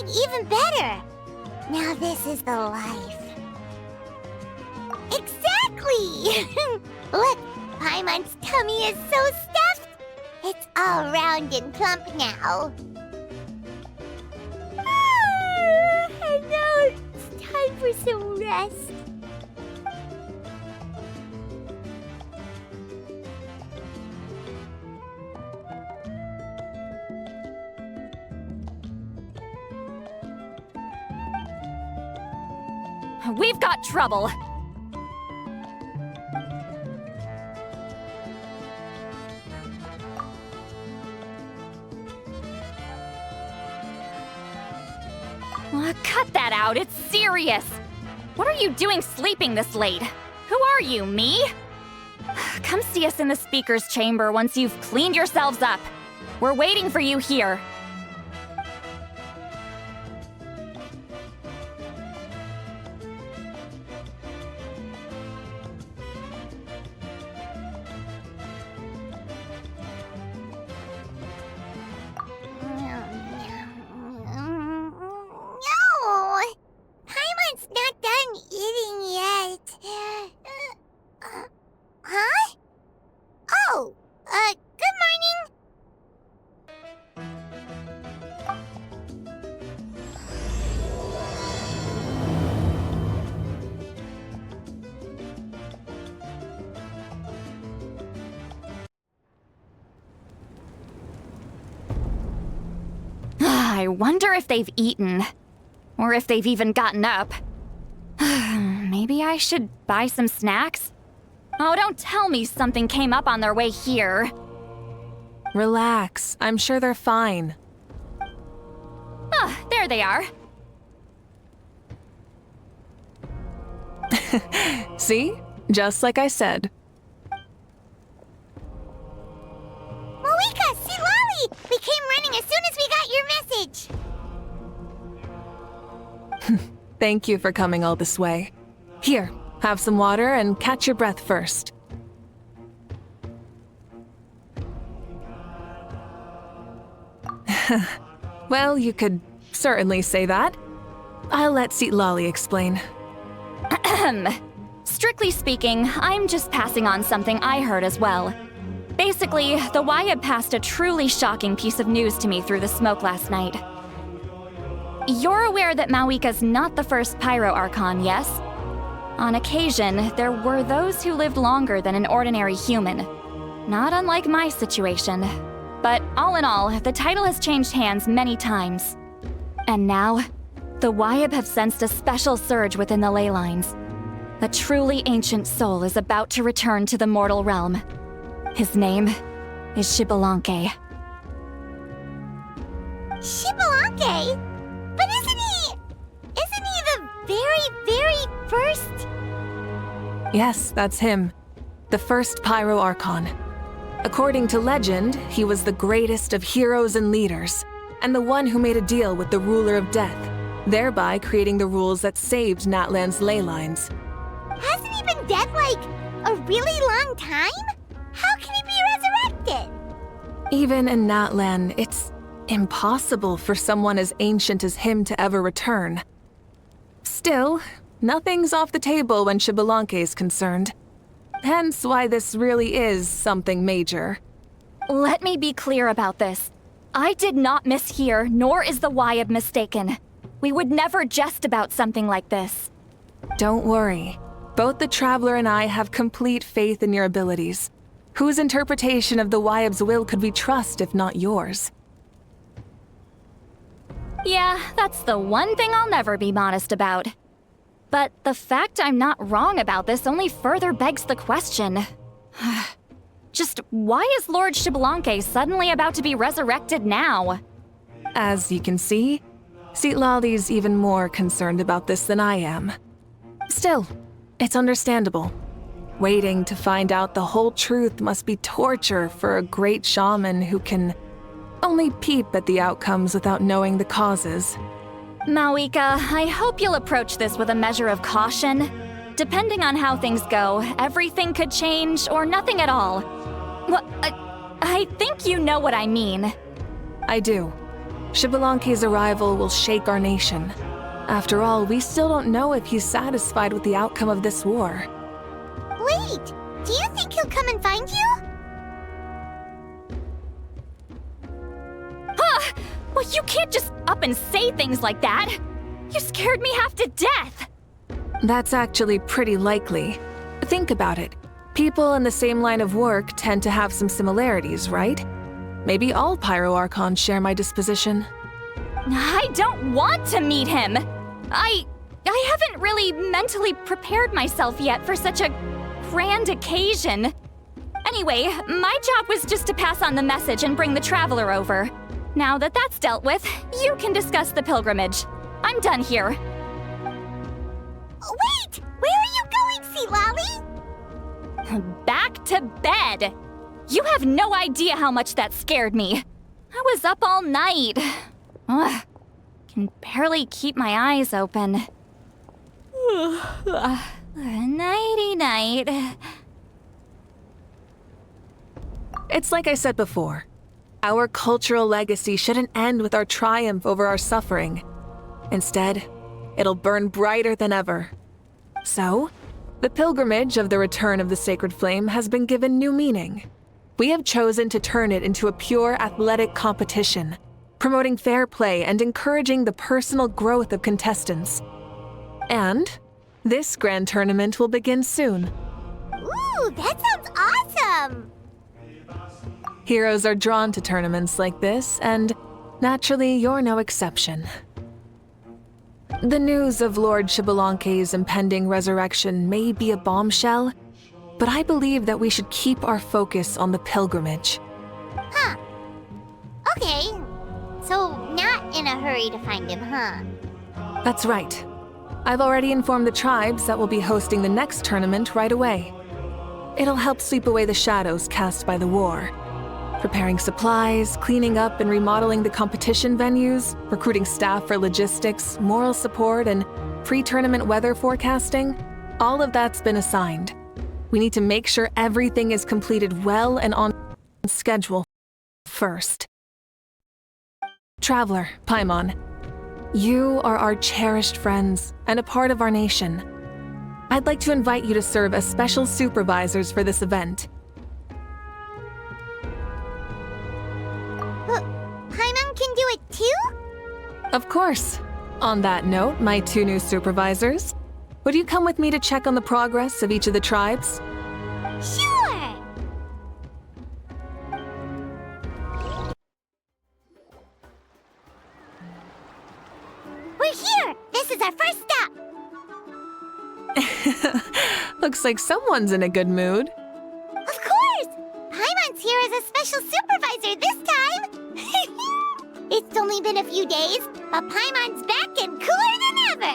feeling even better. Now this is the life. Exactly! Look, Paimon's tummy is so stuffed. It's all round and plump now. And now it's time for some rest. We've got trouble. Cut that out, it's serious. What are you doing sleeping this late? Who are you, me? Come see us in the speaker's chamber once you've cleaned yourselves up. We're waiting for you here. I wonder if they've eaten. Or if they've even gotten up. Maybe I should buy some snacks? Oh, don't tell me something came up on their way here. Relax. I'm sure they're fine. Ah, there they are. See? Just like I said. Mavuika, see Lolly! We came running as soon as we got your message. Thank you for coming all this way. Here, have some water and catch your breath first. Well, you could certainly say that. I'll let Seat Lolly explain. Strictly speaking, I'm just passing on something I heard as well. Basically, the Wyab passed a truly shocking piece of news to me through the smoke last night. You're aware that Mavuika's not the first Pyro Archon, yes? On occasion, there were those who lived longer than an ordinary human. Not unlike my situation. But all in all, the title has changed hands many times. And now, the Wyab have sensed a special surge within the ley lines. A truly ancient soul is about to return to the mortal realm. His name is Xbalanque. Xbalanque? But isn't he the very first? Yes, that's him. The first Pyro Archon. According to legend, he was the greatest of heroes and leaders, and the one who made a deal with the ruler of death, thereby creating the rules that saved Natlan's ley lines. Hasn't he been dead like a really long time? How can he be resurrected? Even in Natlan, it's impossible for someone as ancient as him to ever return. Still, nothing's off the table when Xbalanque is concerned. Hence why this really is something major. Let me be clear about this. I did not mishear, nor is the Wyab mistaken. We would never jest about something like this. Don't worry. Both the Traveler and I have complete faith in your abilities. Whose interpretation of the Wyab's will could we trust if not yours? Yeah, that's the one thing I'll never be modest about. But the fact I'm not wrong about this only further begs the question. Just why is Lord Xbalanque suddenly about to be resurrected now? As you can see, Seat Lolly's even more concerned about this than I am. Still, it's understandable. Waiting to find out the whole truth must be torture for a great shaman who can only peep at the outcomes without knowing the causes. Mavuika, I hope you'll approach this with a measure of caution. Depending on how things go, everything could change or nothing at all. Well, I think you know what I mean. I do. Xbalanque's arrival will shake our nation. After all, we still don't know if he's satisfied with the outcome of this war. Wait, do you think he'll come and find you? Well, you can't just up and say things like that. You scared me half to death. That's actually pretty likely. Think about it. People in the same line of work tend to have some similarities, right? Maybe all Pyroarchons share my disposition. I don't want to meet him. I haven't really mentally prepared myself yet for such a grand occasion. Anyway, my job was just to pass on the message and bring the traveler over. Now that that's dealt with, you can discuss the pilgrimage. I'm done here. Wait! Where are you going, Sea Lolly? Back to bed. You have no idea how much that scared me. I was up all night. Ugh, can barely keep my eyes open. Nighty-night. It's like I said before. Our cultural legacy shouldn't end with our triumph over our suffering. Instead, it'll burn brighter than ever. So, the pilgrimage of the return of the sacred flame has been given new meaning. We have chosen to turn it into a pure athletic competition, promoting fair play and encouraging the personal growth of contestants. And this grand tournament will begin soon. Ooh, that sounds awesome! Heroes are drawn to tournaments like this, and naturally, you're no exception. The news of Lord Xbalanque's impending resurrection may be a bombshell, but I believe that we should keep our focus on the pilgrimage. Huh. Okay. So, not in a hurry to find him, huh? That's right. I've already informed the tribes that we'll be hosting the next tournament right away. It'll help sweep away the shadows cast by the war. Preparing supplies, cleaning up and remodeling the competition venues, recruiting staff for logistics, moral support, and pre-tournament weather forecasting, all of that's been assigned. We need to make sure everything is completed well and on schedule first. Traveler, Paimon, you are our cherished friends and a part of our nation. I'd like to invite you to serve as special supervisors for this event. Paimon can do it too? Of course. On that note, my two new supervisors, would you come with me to check on the progress of each of the tribes? Sure! We're here! This is our first stop! Looks like someone's in a good mood. Of course! Paimon's here as a special supervisor this time! It's only been a few days, but Paimon's back and cooler than ever!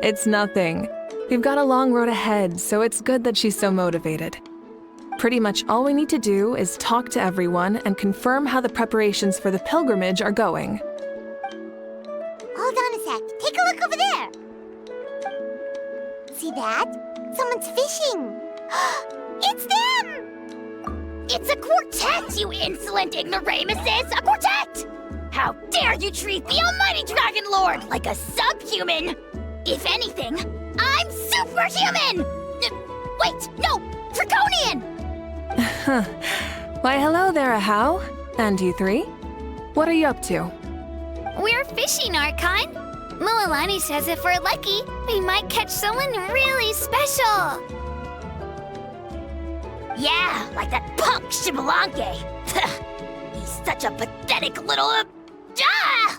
It's nothing. We've got a long road ahead, so it's good that she's so motivated. Pretty much all we need to do is talk to everyone and confirm how the preparations for the pilgrimage are going. Hold on a sec. Take a look over there. See that? Someone's fishing. It's them! It's a quartet, you insolent ignoramuses! A quartet! How dare you treat the almighty Dragon Lord like a subhuman! If anything, I'm superhuman! Wait, no! Draconian! Why, hello there, Ahau. And you three? What are you up to? We're fishing, Archon. Mualani says if we're lucky, we might catch someone really special. Yeah, like that punk Xbalanque. He's such a pathetic little... Ah!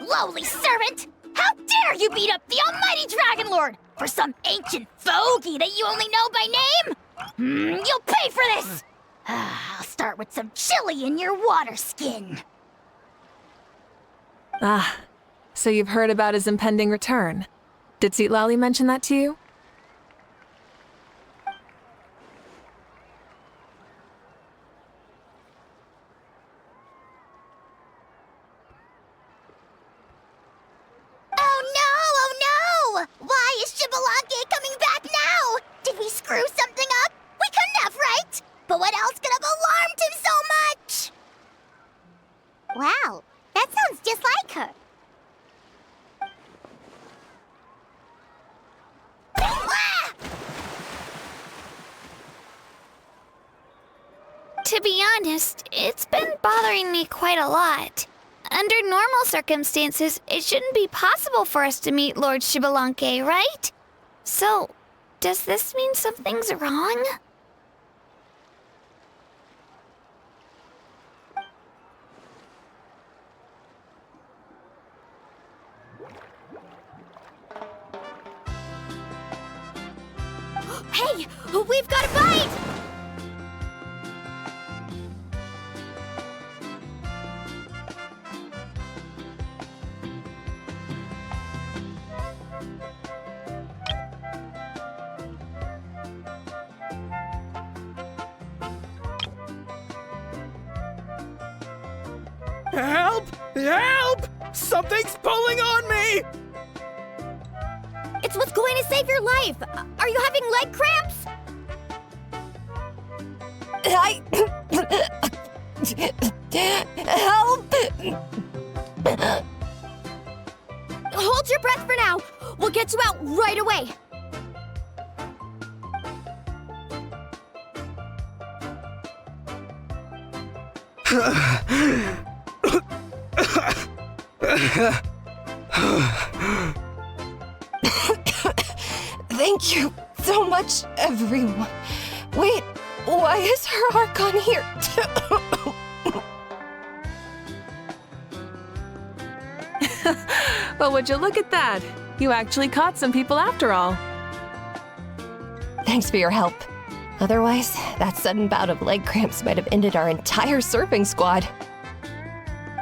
Lowly servant! How dare you beat up the almighty Dragon Lord for some ancient fogey that you only know by name? You'll pay for this! I'll start with some chili in your water skin. Ah, so you've heard about his impending return. Did Seatlali mention that to you? To be honest, it's been bothering me quite a lot. Under normal circumstances, it shouldn't be possible for us to meet Lord Shibalanke, right? So, does this mean something's wrong? Hey, we've got a bite! Help! Help! Something's pulling on me! It's what's going to save your life! Are you having leg cramps? Help! Hold your breath for now! We'll get you out right away! Thank you so much, everyone. Wait, why is her Archon here? Well, would you look at that? You actually caught some people after all. Thanks for your help. Otherwise, that sudden bout of leg cramps might have ended our entire surfing squad.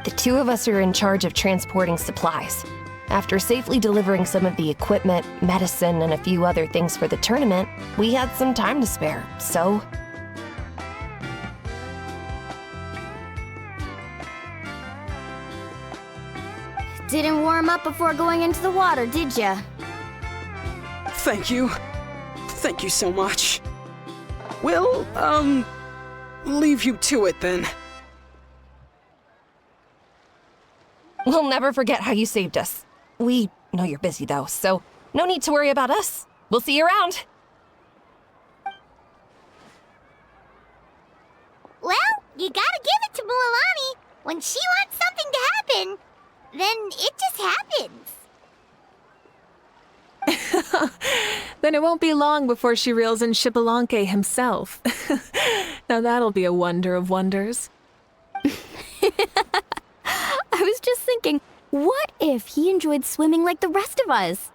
The two of us are in charge of transporting supplies. After safely delivering some of the equipment, medicine, and a few other things for the tournament, we had some time to spare, so... Didn't warm up before going into the water, did ya? Thank you. Thank you so much. We'll, leave you to it then. We'll never forget how you saved us. We know you're busy though, so no need to worry about us. We'll see you around. Well, you gotta give it to Mualani. When she wants something to happen, then it just happens. Then it won't be long before she reels in Shibalanke himself. Now that'll be a wonder of wonders. I was just thinking, what if he enjoyed swimming like the rest of us?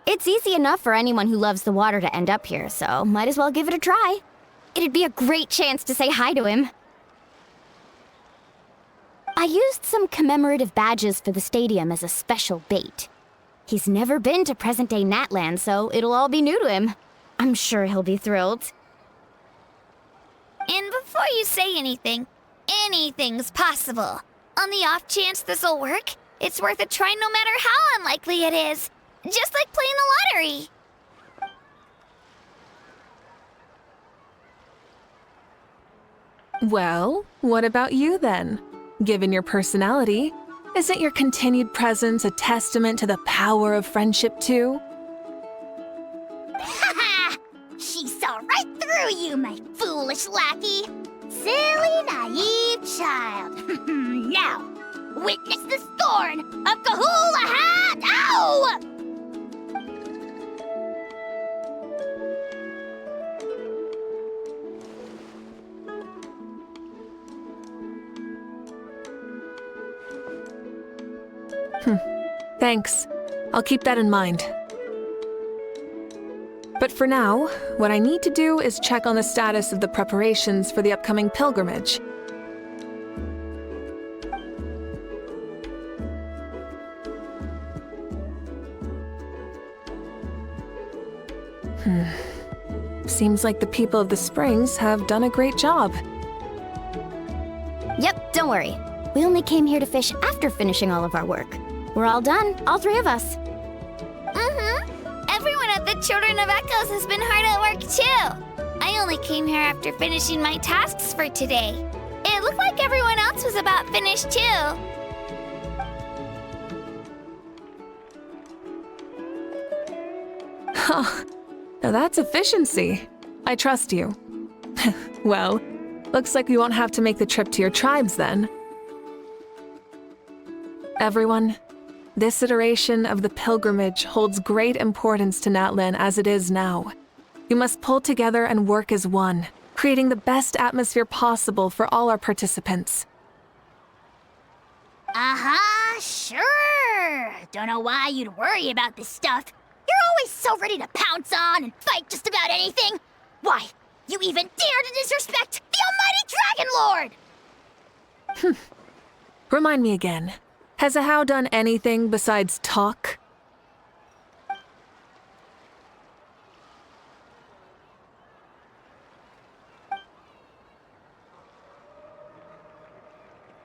It's easy enough for anyone who loves the water to end up here, so might as well give it a try. It'd be a great chance to say hi to him. I used some commemorative badges for the stadium as a special bait. He's never been to present-day Natland, so it'll all be new to him. I'm sure he'll be thrilled. And before you say anything, anything's possible. On the off chance this'll work, it's worth a try no matter how unlikely it is. Just like playing the lottery. Well, what about you then? Given your personality, isn't your continued presence a testament to the power of friendship too? Ha! She saw right through you, my foolish lackey. Silly, naive child. Now, witness the scorn of Kahula Hat! Ow! Thanks. I'll keep that in mind. But for now, what I need to do is check on the status of the preparations for the upcoming pilgrimage. Seems like the people of the Springs have done a great job. Yep, don't worry. We only came here to fish after finishing all of our work. We're all done, all three of us. Everyone at the Children of Echoes has been hard at work too. I only came here after finishing my tasks for today. It looked like everyone else was about finished too. Now that's efficiency. I trust you. Well, Looks like we won't have to make the trip to your tribes then. Everyone, this iteration of the pilgrimage holds great importance to Natlin as it is now. You must pull together and work as one, creating the best atmosphere possible for all our participants. Sure. Don't know why you'd worry about this stuff. You're always so ready to pounce on and fight just about anything. Why, you even dare to disrespect the almighty Dragon Lord! Remind me again, has Ahau done anything besides talk?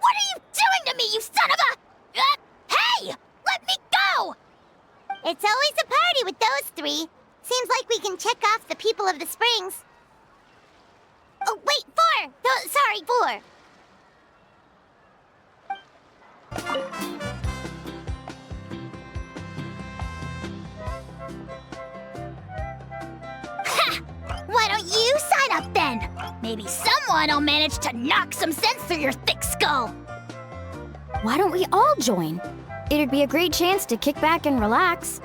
What are you doing to me, you son of a... hey! Let me go! It's always a party with those three. Seems like we can check off the people of the springs. Oh, wait, four! Sorry, four. Ha! Why don't you sign up then? Maybe someone will manage to knock some sense through your thick skull. Why don't we all join? It'd be a great chance to kick back and relax.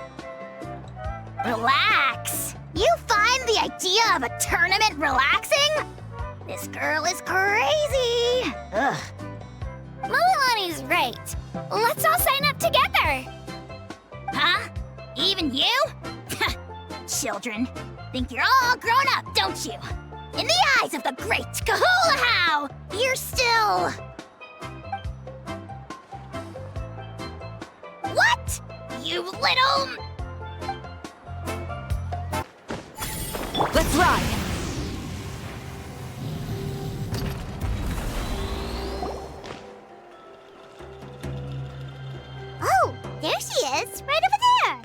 Relax? You find the idea of a tournament relaxing? This girl is crazy. Ugh. Mulaney's right. Let's all sign up together. Huh? Even you? Children, think you're all grown up, don't you? In the eyes of the great Kahulahau, you're still... What? You little... Let's ride! Oh, there she is, right over there.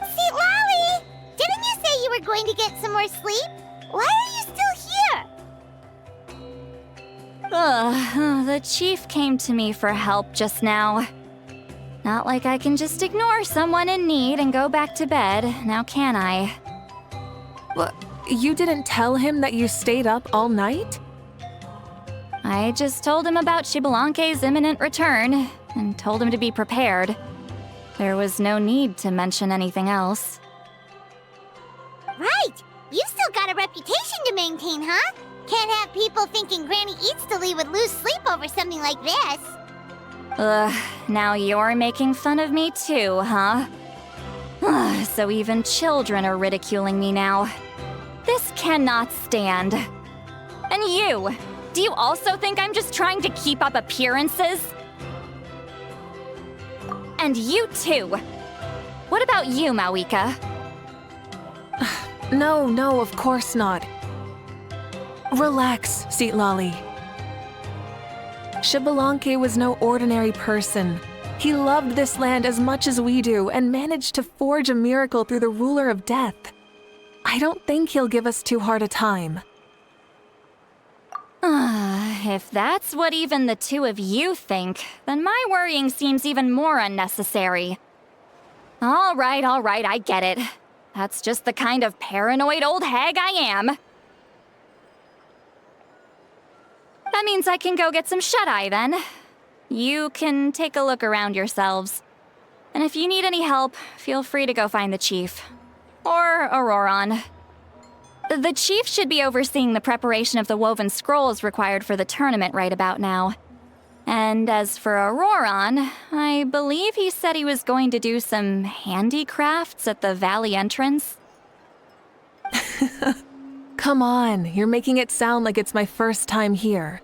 See, Lolly, didn't you say you were going to get some more sleep? Why are you still here? The chief came to me for help just now. Not like I can just ignore someone in need and go back to bed, now can I? What? You didn't tell him that you stayed up all night? I just told him about Shibalanke's imminent return, and told him to be prepared. There was no need to mention anything else. Right. You still got a reputation to maintain, huh? Can't have people thinking Granny Eatstily would lose sleep over something like this. Now you're making fun of me too, huh? So even children are ridiculing me now. This cannot stand. And you! Do you also think I'm just trying to keep up appearances? And you too! What about you, Mavuika? No, of course not. Relax, Seatlali. Shibalanke was no ordinary person. He loved this land as much as we do and managed to forge a miracle through the ruler of death. I don't think he'll give us too hard a time. If that's what even the two of you think, then my worrying seems even more unnecessary. All right, I get it. That's just the kind of paranoid old hag I am. That means I can go get some shut-eye then. You can take a look around yourselves. And if you need any help, feel free to go find the chief. Or Auroron. The chief should be overseeing the preparation of the woven scrolls required for the tournament right about now. And as for Auroron, I believe he said he was going to do some handicrafts at the valley entrance. Come on, you're making it sound like it's my first time here.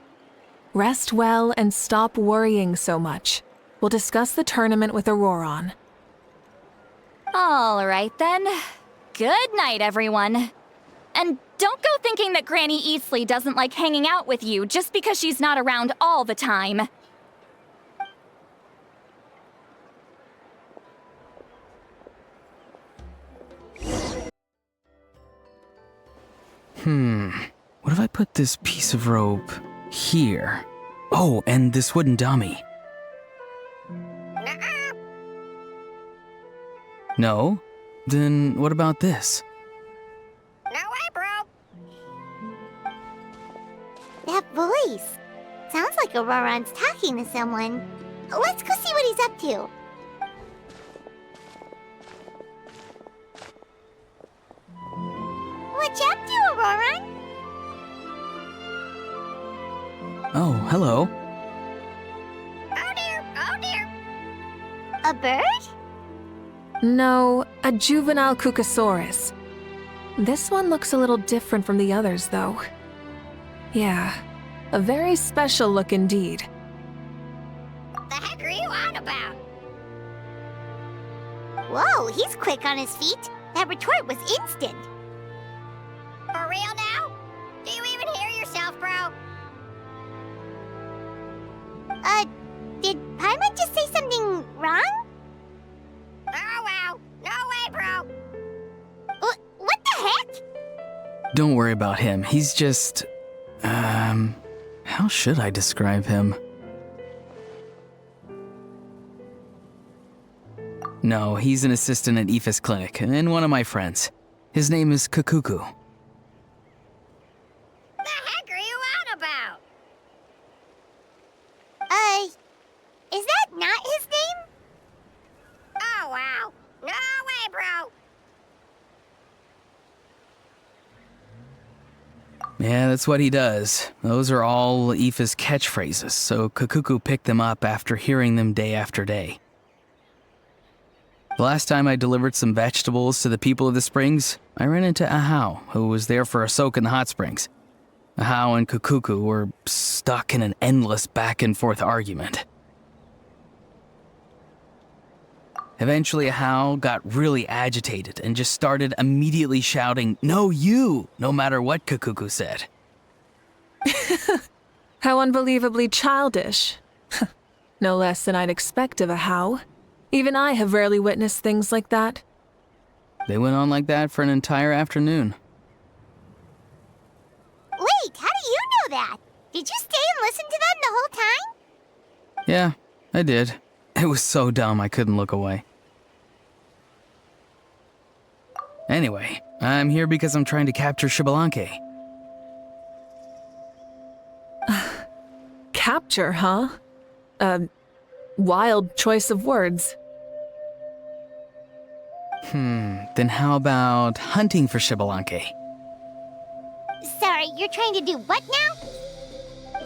Rest well and stop worrying so much. We'll discuss the tournament with Auroron. All right then. Good night, everyone. And don't go thinking that Granny Eastly doesn't like hanging out with you just because she's not around all the time. What if I put this piece of rope here? Oh, and this wooden dummy. No? Then what about this? like Auroron's talking to someone. Let's go see what he's up to. What you up to, Auroron? Oh, hello. Oh dear, oh dear. A bird? No, a juvenile Cucosaurus. This one looks a little different from the others, though. Yeah, a very special look indeed. The heck are you on about? Whoa, he's quick on his feet. That retort was instant. For real now? Do you even hear yourself, bro? Did Paimon just say something wrong? Oh, wow. No way, bro. What the heck? Don't worry about him. He's just... how should I describe him? No, he's an assistant at Aoife's clinic, and one of my friends. His name is Kakuku. The heck are you on about? Is that not his name? Oh, wow. No way, bro. Yeah, that's what he does. Those are all Aoife's catchphrases, so Kakuku picked them up after hearing them day after day. The last time I delivered some vegetables to the people of the springs, I ran into Ahau, who was there for a soak in the hot springs. Ahau and Kakuku were stuck in an endless back-and-forth argument. Eventually, Ahau got really agitated and just started immediately shouting, "No, you!" no matter what Kakuku said. How unbelievably childish. No less than I'd expect of a How. Even I have rarely witnessed things like that. They went on like that for an entire afternoon. Wait, how do you know that? Did you stay and listen to them the whole time? Yeah, I did. It was so dumb I couldn't look away. Anyway, I'm here because I'm trying to capture Xbalanque. Capture, huh? Wild choice of words. Then how about hunting for Xbalanque? Sorry, you're trying to do what now?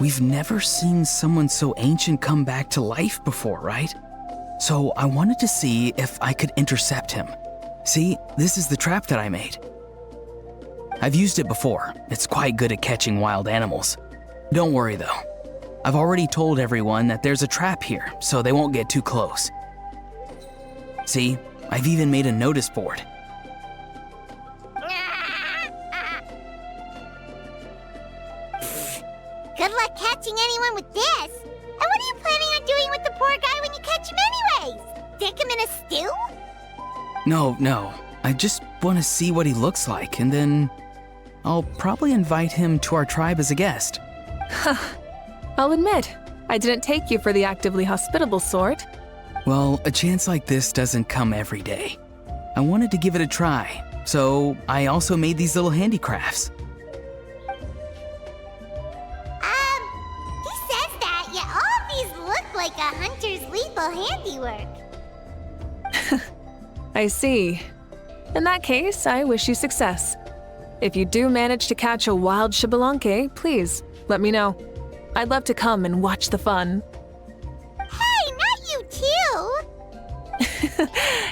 We've never seen someone so ancient come back to life before, right? So I wanted to see if I could intercept him. See, this is the trap that I made. I've used it before. It's quite good at catching wild animals. Don't worry though. I've already told everyone that there's a trap here, so they won't get too close. See, I've even made a notice board. Good luck catching anyone with this. And what are you planning on doing with the poor guy when you catch him anyways? Stick him in a stew? No. I just want to see what he looks like, and then I'll probably invite him to our tribe as a guest. I'll admit, I didn't take you for the actively hospitable sort. Well, a chance like this doesn't come every day. I wanted to give it a try, so I also made these little handicrafts. He says that, yet all of these look like a hunter's lethal handiwork. I see. In that case, I wish you success. If you do manage to catch a wild Xbalanque, please, let me know. I'd love to come and watch the fun. Hey, not you too!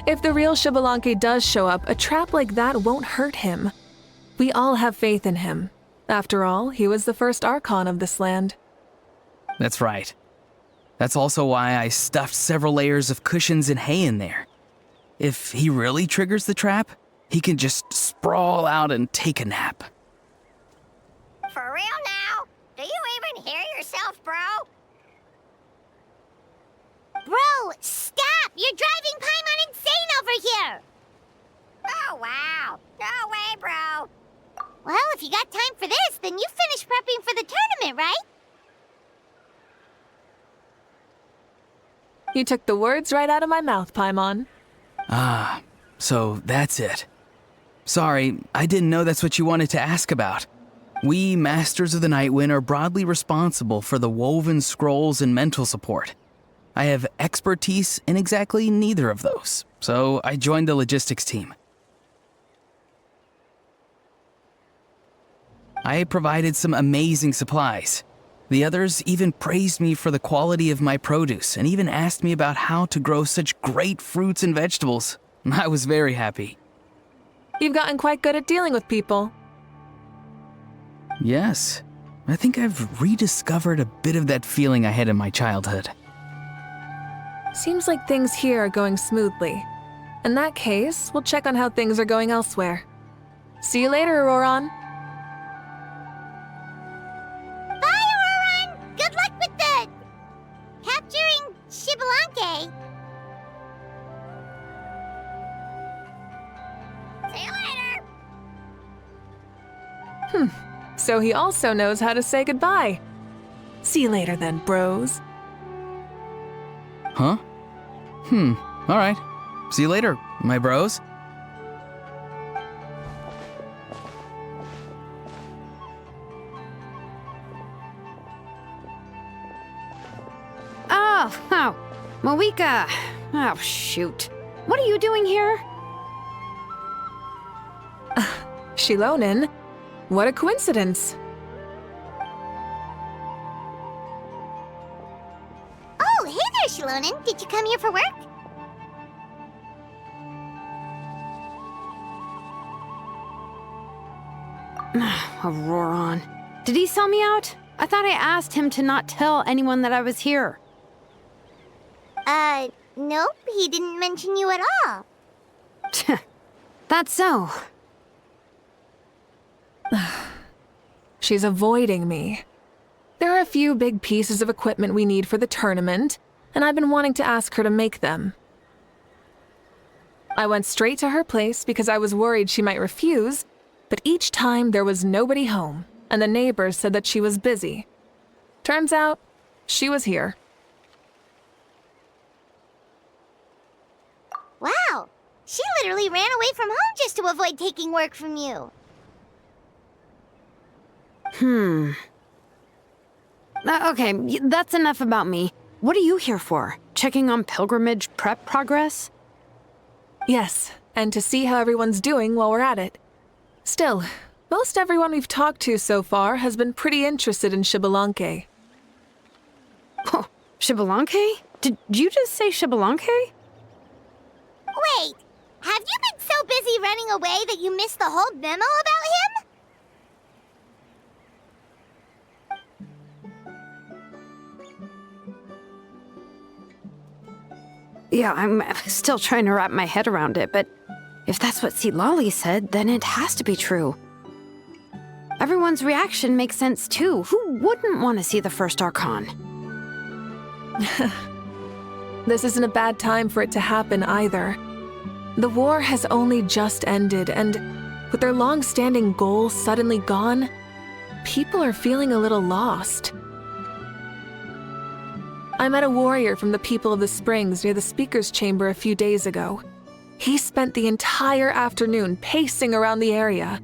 If the real Xbalanque does show up, a trap like that won't hurt him. We all have faith in him. After all, he was the first Archon of this land. That's right. That's also why I stuffed several layers of cushions and hay in there. If he really triggers the trap, he can just sprawl out and take a nap. For real now? Do you even hear yourself, bro? Bro, stop! You're driving Paimon insane over here! Oh, wow. No way, bro. Well, if you got time for this, then you finished prepping for the tournament, right? You took the words right out of my mouth, Paimon. Ah, so that's it. Sorry, I didn't know that's what you wanted to ask about. We Masters of the Nightwind are broadly responsible for the woven scrolls and mental support. I have expertise in exactly neither of those, so I joined the logistics team. I provided some amazing supplies. The others even praised me for the quality of my produce and even asked me about how to grow such great fruits and vegetables. I was very happy. You've gotten quite good at dealing with people. Yes, I think I've rediscovered a bit of that feeling I had in my childhood. Seems like things here are going smoothly. In that case, we'll check on how things are going elsewhere. See you later, Auroron. Bye, Auroron! Good luck with the... capturing Shibalanke. See you later! So he also knows how to say goodbye. See you later then, bros. Huh? Alright. See you later, my bros. Oh, Mavuika. Oh, shoot. What are you doing here? Shilonin? What a coincidence. Oh, hey there, Shilonin. Did you come here for work? Auroron. Did he sell me out? I thought I asked him to not tell anyone that I was here. Nope, he didn't mention you at all. That's so. She's avoiding me. There are a few big pieces of equipment we need for the tournament, and I've been wanting to ask her to make them. I went straight to her place because I was worried she might refuse, but each time there was nobody home, and the neighbors said that she was busy. Turns out, she was here. Wow, she literally ran away from home just to avoid taking work from you. Okay, that's enough about me. What are you here for? Checking on pilgrimage prep progress? Yes, and to see how everyone's doing while we're at it. Still, most everyone we've talked to so far has been pretty interested in Shibalanke. Oh, Shibalanke? Did you just say Shibalanke? Wait, have you been so busy running away that you missed the whole memo about him? Yeah, I'm still trying to wrap my head around it, but if that's what Lolly said, then it has to be true. Everyone's reaction makes sense too. Who wouldn't want to see the first Archon? This isn't a bad time for it to happen either. The war has only just ended, and with their long-standing goal suddenly gone, people are feeling a little lost. I met a warrior from the People of the Springs near the Speaker's Chamber a few days ago. He spent the entire afternoon pacing around the area.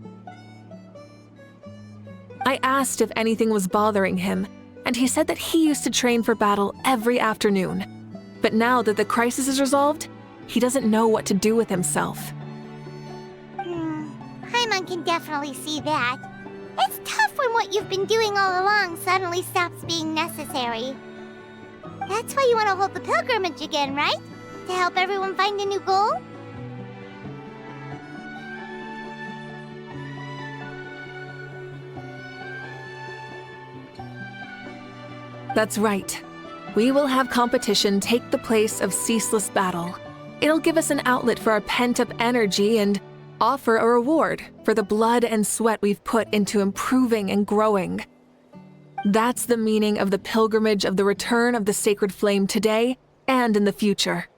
I asked if anything was bothering him, and he said that he used to train for battle every afternoon. But now that the crisis is resolved, he doesn't know what to do with himself. Paimon can definitely see that. It's tough when what you've been doing all along suddenly stops being necessary. That's why you want to hold the pilgrimage again, right? To help everyone find a new goal? That's right. We will have competition take the place of ceaseless battle. It'll give us an outlet for our pent-up energy and offer a reward for the blood and sweat we've put into improving and growing. That's the meaning of the pilgrimage of the return of the sacred flame today and in the future.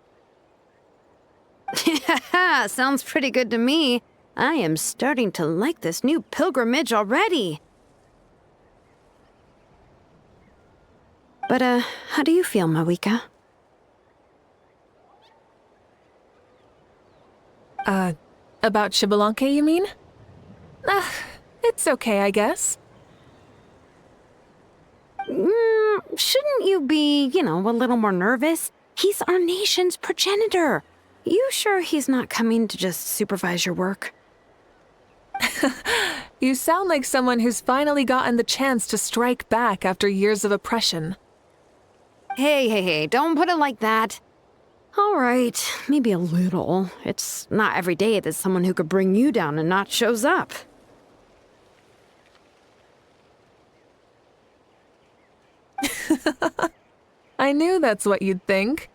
Sounds pretty good to me. I am starting to like this new pilgrimage already. But, how do you feel, Mavuika? About Shibalanke, you mean? It's okay, I guess. shouldn't you be, a little more nervous? He's our nation's progenitor. You sure he's not coming to just supervise your work? You sound like someone who's finally gotten the chance to strike back after years of oppression. Hey, don't put it like that. All right, maybe a little. It's not every day that someone who could bring you down a notch shows up. I knew that's what you'd think.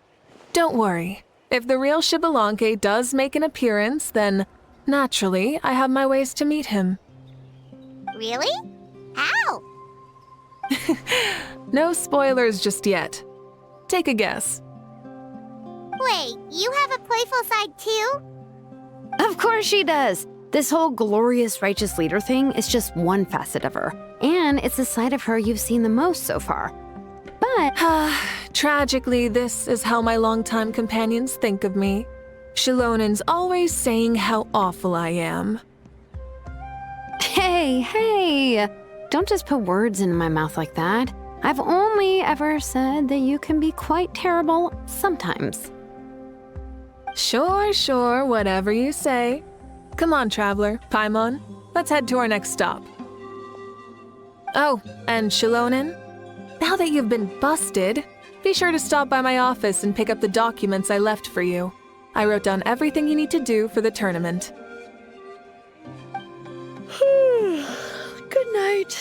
Don't worry. If the real Shibalanke does make an appearance, then, naturally, I have my ways to meet him. Really? How? No spoilers just yet. Take a guess. Wait, you have a playful side too? Of course she does. This whole glorious righteous leader thing is just one facet of her. And it's the side of her you've seen the most so far. But tragically, this is how my longtime companions think of me. Shilonen's always saying how awful I am. Hey, don't just put words into my mouth like that. I've only ever said that you can be quite terrible sometimes. Sure, whatever you say. Come on, traveler, Paimon. Let's head to our next stop. Oh, and Shilonen, now that you've been busted, be sure to stop by my office and pick up the documents I left for you. I wrote down everything you need to do for the tournament. Good night.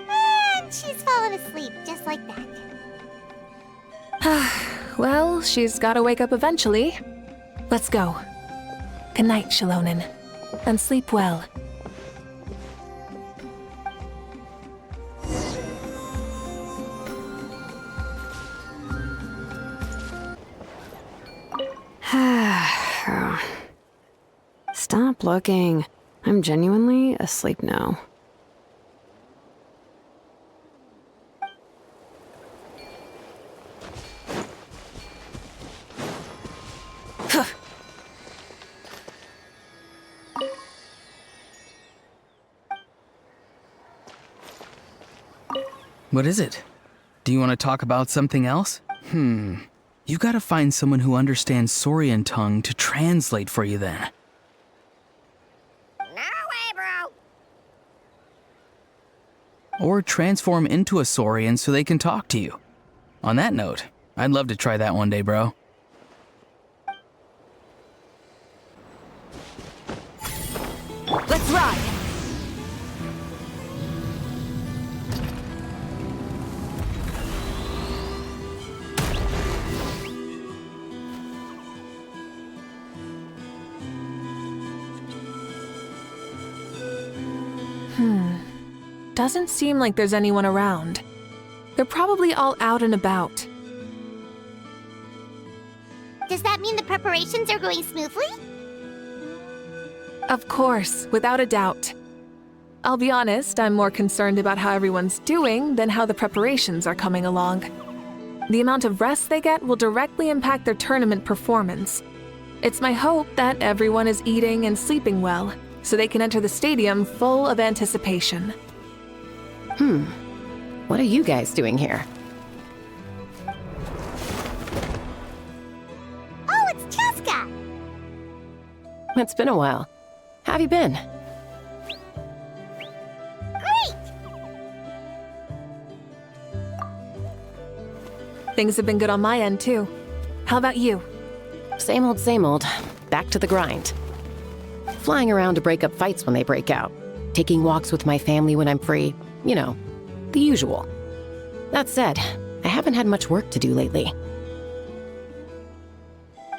And she's fallen asleep just like that. Well, she's gotta wake up eventually. Let's go. Good night, Shilonen. And sleep well. Stop looking. I'm genuinely asleep now. What is it? Do you want to talk about something else? You gotta find someone who understands Saurian tongue to translate for you then. No way, bro. Or transform into a Saurian so they can talk to you. On that note, I'd love to try that one day, bro. Let's ride! Doesn't seem like there's anyone around. They're probably all out and about. Does that mean the preparations are going smoothly? Of course, without a doubt. I'll be honest, I'm more concerned about how everyone's doing than how the preparations are coming along. The amount of rest they get will directly impact their tournament performance. It's my hope that everyone is eating and sleeping well, so they can enter the stadium full of anticipation. What are you guys doing here? Oh, it's Cheska! It's been a while. How have you been? Great! Things have been good on my end, too. How about you? Same old. Back to the grind. Flying around to break up fights when they break out. Taking walks with my family when I'm free. You know, the usual. That said, I haven't had much work to do lately.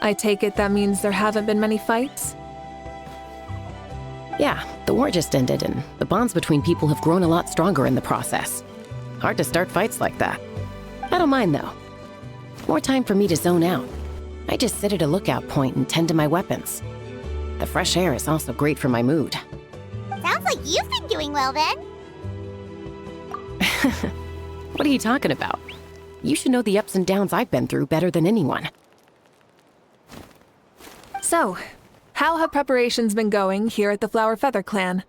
I take it that means there haven't been many fights? Yeah, the war just ended, and the bonds between people have grown a lot stronger in the process. Hard to start fights like that. I don't mind, though. More time for me to zone out. I just sit at a lookout point and tend to my weapons. The fresh air is also great for my mood. Sounds like you've been doing well then. What are you talking about? You should know the ups and downs I've been through better than anyone. So, how have preparations been going here at the Flower Feather Clan?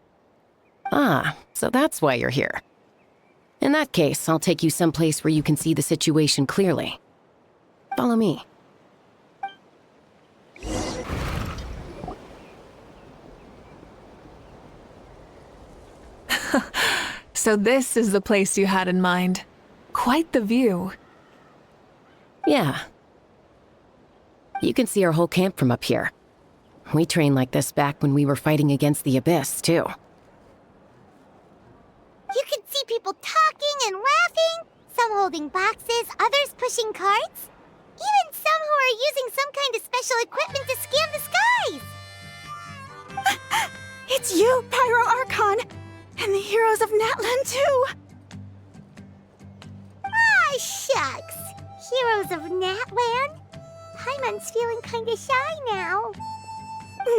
Ah, so that's why you're here. In that case, I'll take you someplace where you can see the situation clearly. Follow me. So this is the place you had in mind. Quite the view. Yeah. You can see our whole camp from up here. We trained like this back when we were fighting against the Abyss, too. You can see people talking and laughing, some holding boxes, others pushing carts. Even some who are using some kind of special equipment to scan the skies. It's you, Pyro Archon! And the heroes of Natlan, too! Ah, shucks. Heroes of Natlan? Paimon's feeling kinda shy now.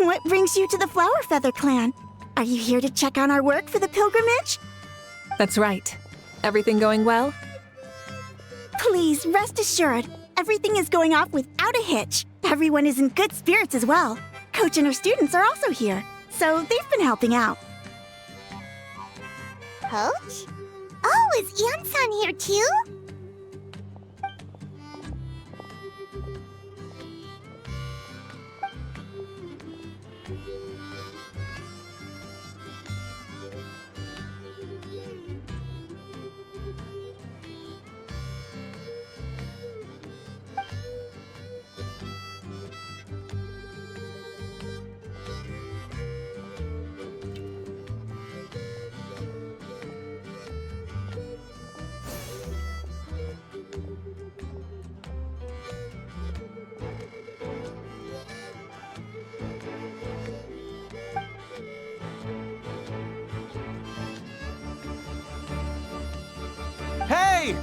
What brings you to the Flower Feather Clan? Are you here to check on our work for the pilgrimage? That's right. Everything going well? Please, rest assured, everything is going off without a hitch. Everyone is in good spirits as well. Coach and her students are also here, so they've been helping out. Coach? Oh, is Ian-san here too? Hey!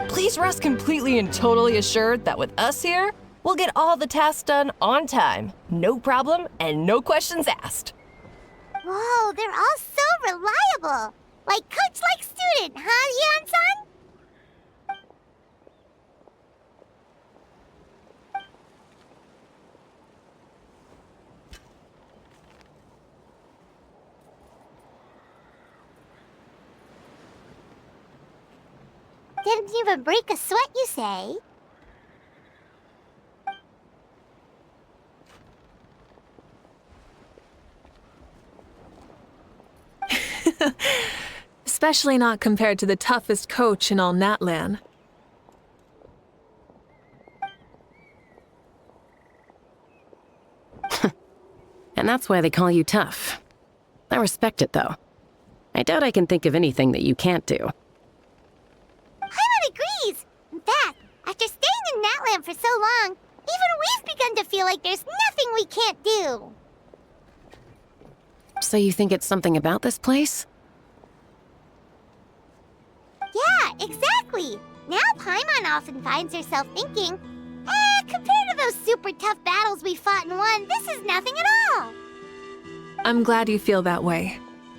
Please rest completely and totally assured that with us here, we'll get all the tasks done on time. No problem and no questions asked. Whoa, they're all so reliable. Like coach like student, huh, Ian-san? Didn't even break a sweat, you say? Especially not compared to the toughest coach in all Natlan. And that's why they call you tough. I respect it, though. I doubt I can think of anything that you can't do. Paimon agrees! In fact, after staying in Natlan for so long, even we've begun to feel like there's nothing we can't do. So you think it's something about this place? Yeah, exactly! Now Paimon often finds herself thinking, compared to those super tough battles we fought and won, this is nothing at all! I'm glad you feel that way.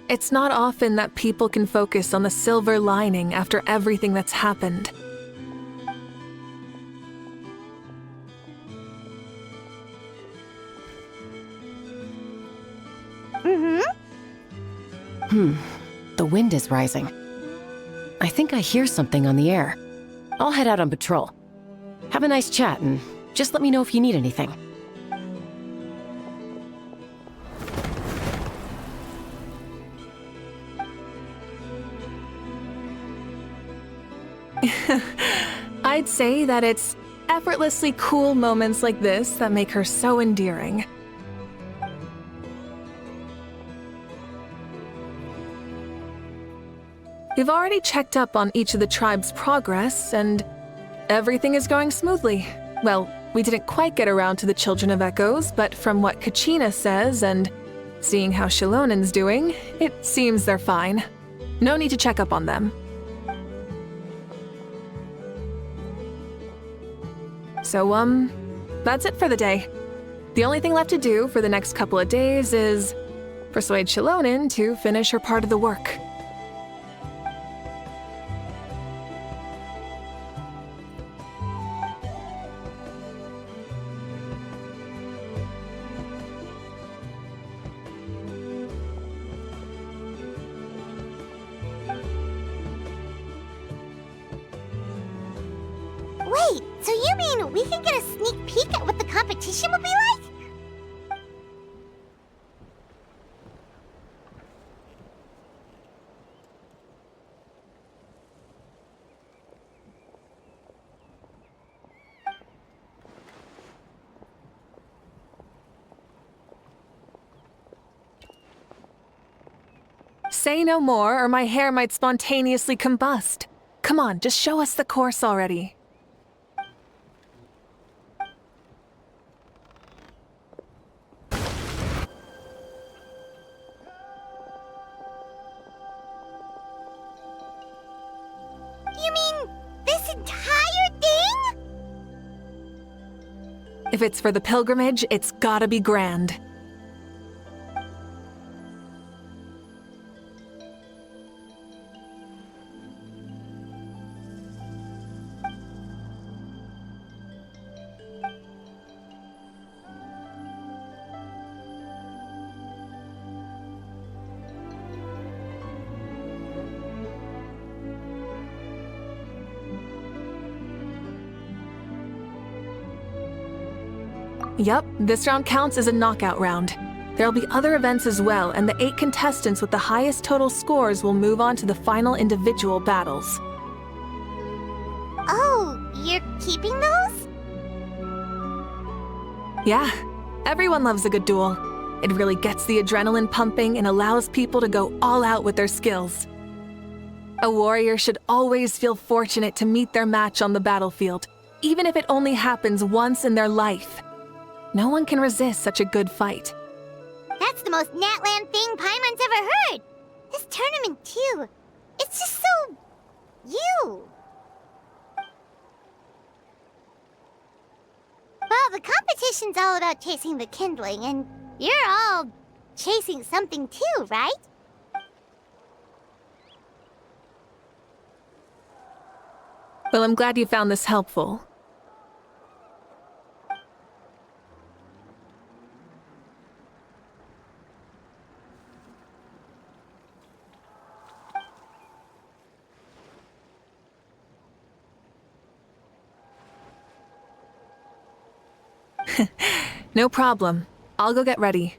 It's not often that people can focus on the silver lining after everything that's happened. The wind is rising. I think I hear something on the air. I'll head out on patrol. Have a nice chat and just let me know if you need anything. I'd say that it's effortlessly cool moments like this that make her so endearing. We've already checked up on each of the tribe's progress, and everything is going smoothly. Well, we didn't quite get around to the Children of Echoes, but from what Kachina says and seeing how Shilonen's doing, it seems they're fine. No need to check up on them. So, that's it for the day. The only thing left to do for the next couple of days is persuade Shilonen to finish her part of the work. Wait, so you mean we can get a sneak peek at what the competition will be like? Say no more, or my hair might spontaneously combust. Come on, just show us the course already. You mean this entire thing? If it's for the pilgrimage, it's gotta be grand. Yup, this round counts as a knockout round. There'll be other events as well, and the 8 contestants with the highest total scores will move on to the final individual battles. Oh, you're keeping those? Yeah, everyone loves a good duel. It really gets the adrenaline pumping and allows people to go all out with their skills. A warrior should always feel fortunate to meet their match on the battlefield, even if it only happens once in their life. No one can resist such a good fight. That's the most Natland thing Paimon's ever heard. This tournament, too. It's just so... you. Well, the competition's all about chasing the kindling, and you're all chasing something too, right? Well, I'm glad you found this helpful. No problem. I'll go get ready.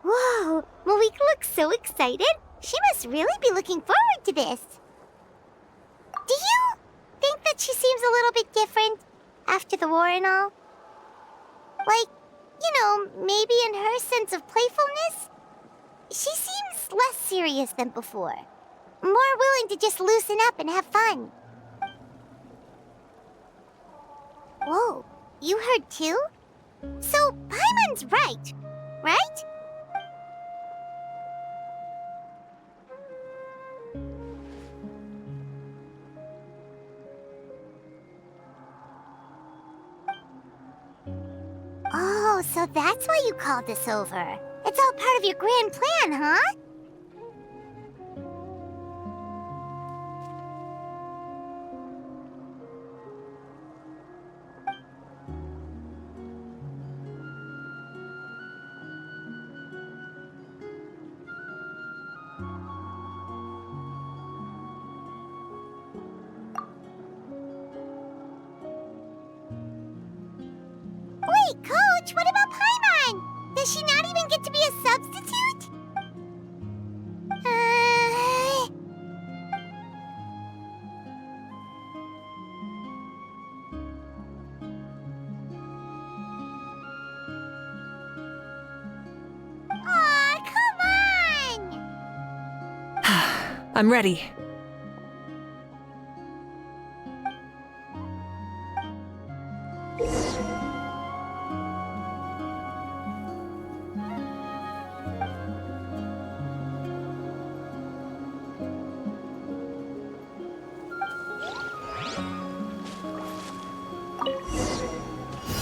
Whoa, Mavuika looks so excited. She must really be looking forward to this. Do you think that she seems a little bit different after the war and all? Like, you know, maybe in her sense of playfulness? She seems less serious than before. More willing to just loosen up and have fun. Whoa, you heard too? So, Paimon's right, right? Oh, so that's why you called this over. It's all part of your grand plan, huh? Wait, Coach, what about Paimon? Does she not even get to be a substitute? Aw, come on! I'm ready.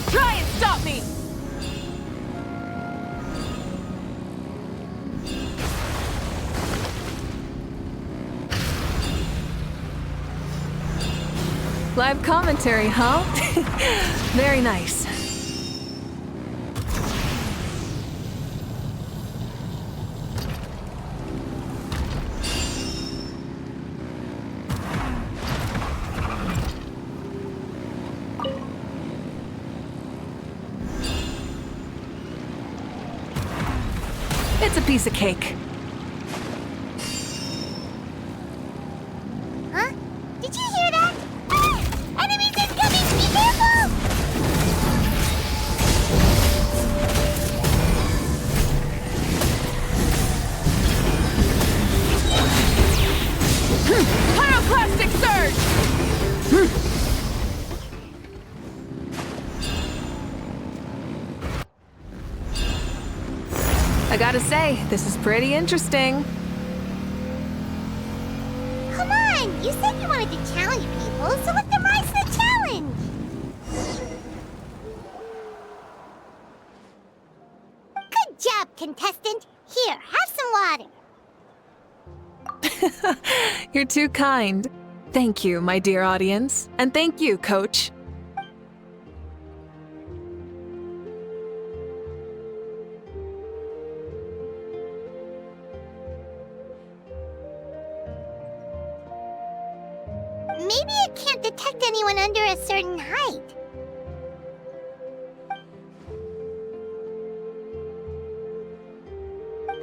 Try and stop me! Live commentary, huh? Very nice. It's a piece of cake. Huh? Did you hear that? Ah! Enemies incoming! Be careful! Pyroclastic surge! I gotta say, this is pretty interesting. Come on! You said you wanted to challenge people, so what's the rise to the challenge? Good job, contestant. Here, have some water. You're too kind. Thank you, my dear audience. And thank you, Coach. Maybe it can't detect anyone under a certain height.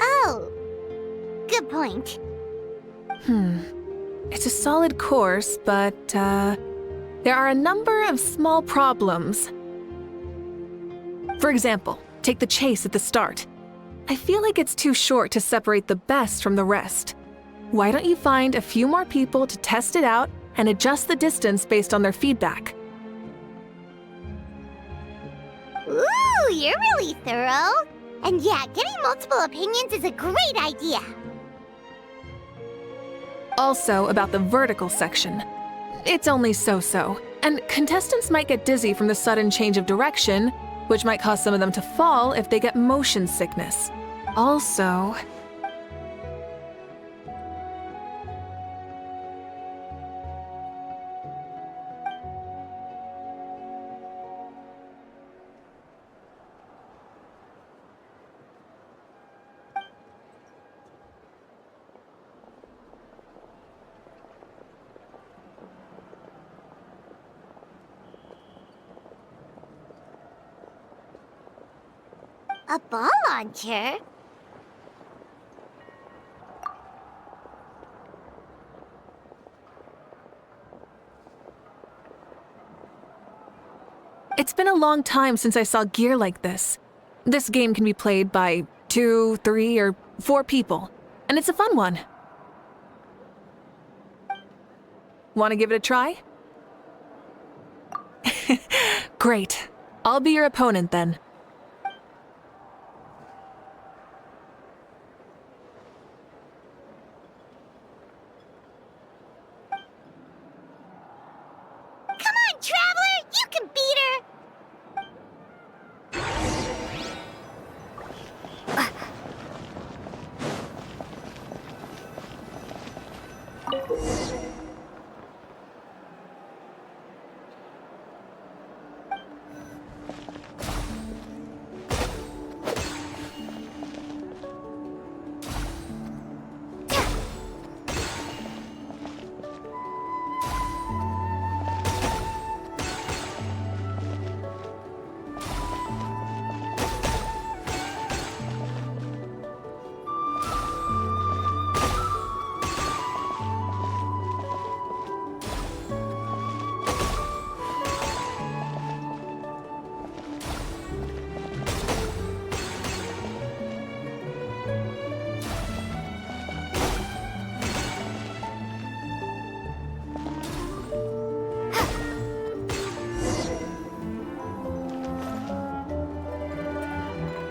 Oh, good point. It's a solid course, but, there are a number of small problems. For example, take the chase at the start. I feel like it's too short to separate the best from the rest. Why don't you find a few more people to test it out and adjust the distance based on their feedback? Ooh, you're really thorough. And yeah, getting multiple opinions is a great idea. Also, about the vertical section. It's only so-so, and contestants might get dizzy from the sudden change of direction, which might cause some of them to fall if they get motion sickness. Also, A ball launcher? it's been a long time since I saw gear like this. This game can be played by 2, 3, or 4 people, and it's a fun one. Want to give it a try? Great. I'll be your opponent then. Come on, Traveler! You can beat her!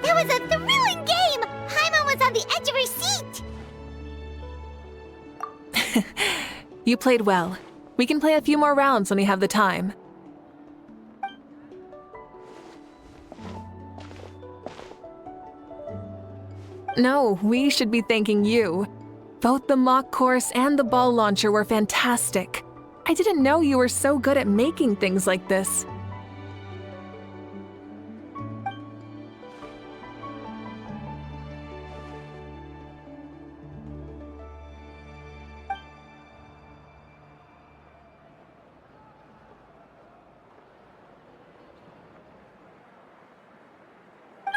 That was a thrilling game! Paimon was on the edge of her seat! You played well. We can play a few more rounds when we have the time. No, we should be thanking you. Both the mock course and the ball launcher were fantastic. I didn't know you were so good at making things like this.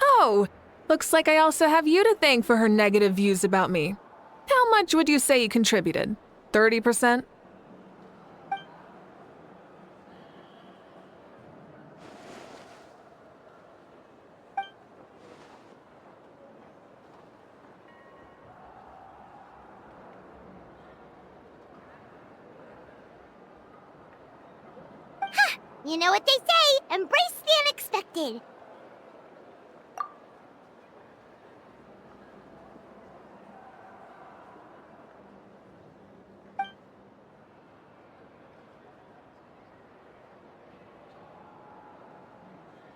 Oh, Looks like I also have you to thank for her negative views about me. How much would you say you contributed? 30%? You know what they say, embrace the unexpected.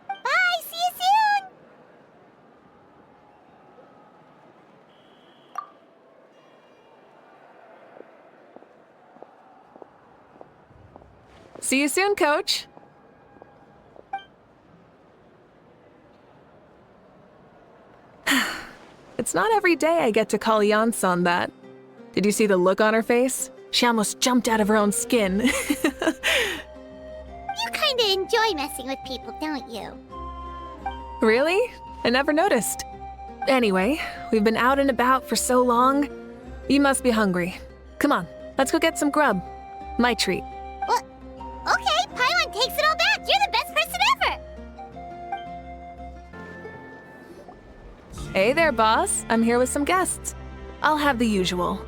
Bye, see you soon! See you soon, Coach. It's not every day I get to call Yansan that. Did you see the look on her face? She almost jumped out of her own skin. You kinda enjoy messing with people, don't you? Really? I never noticed. Anyway, we've been out and about for so long. You must be hungry. Come on, let's go get some grub. My treat. What? Okay, Paimon takes it all back. You're the best person ever. Hey there, boss. I'm here with some guests. I'll have the usual.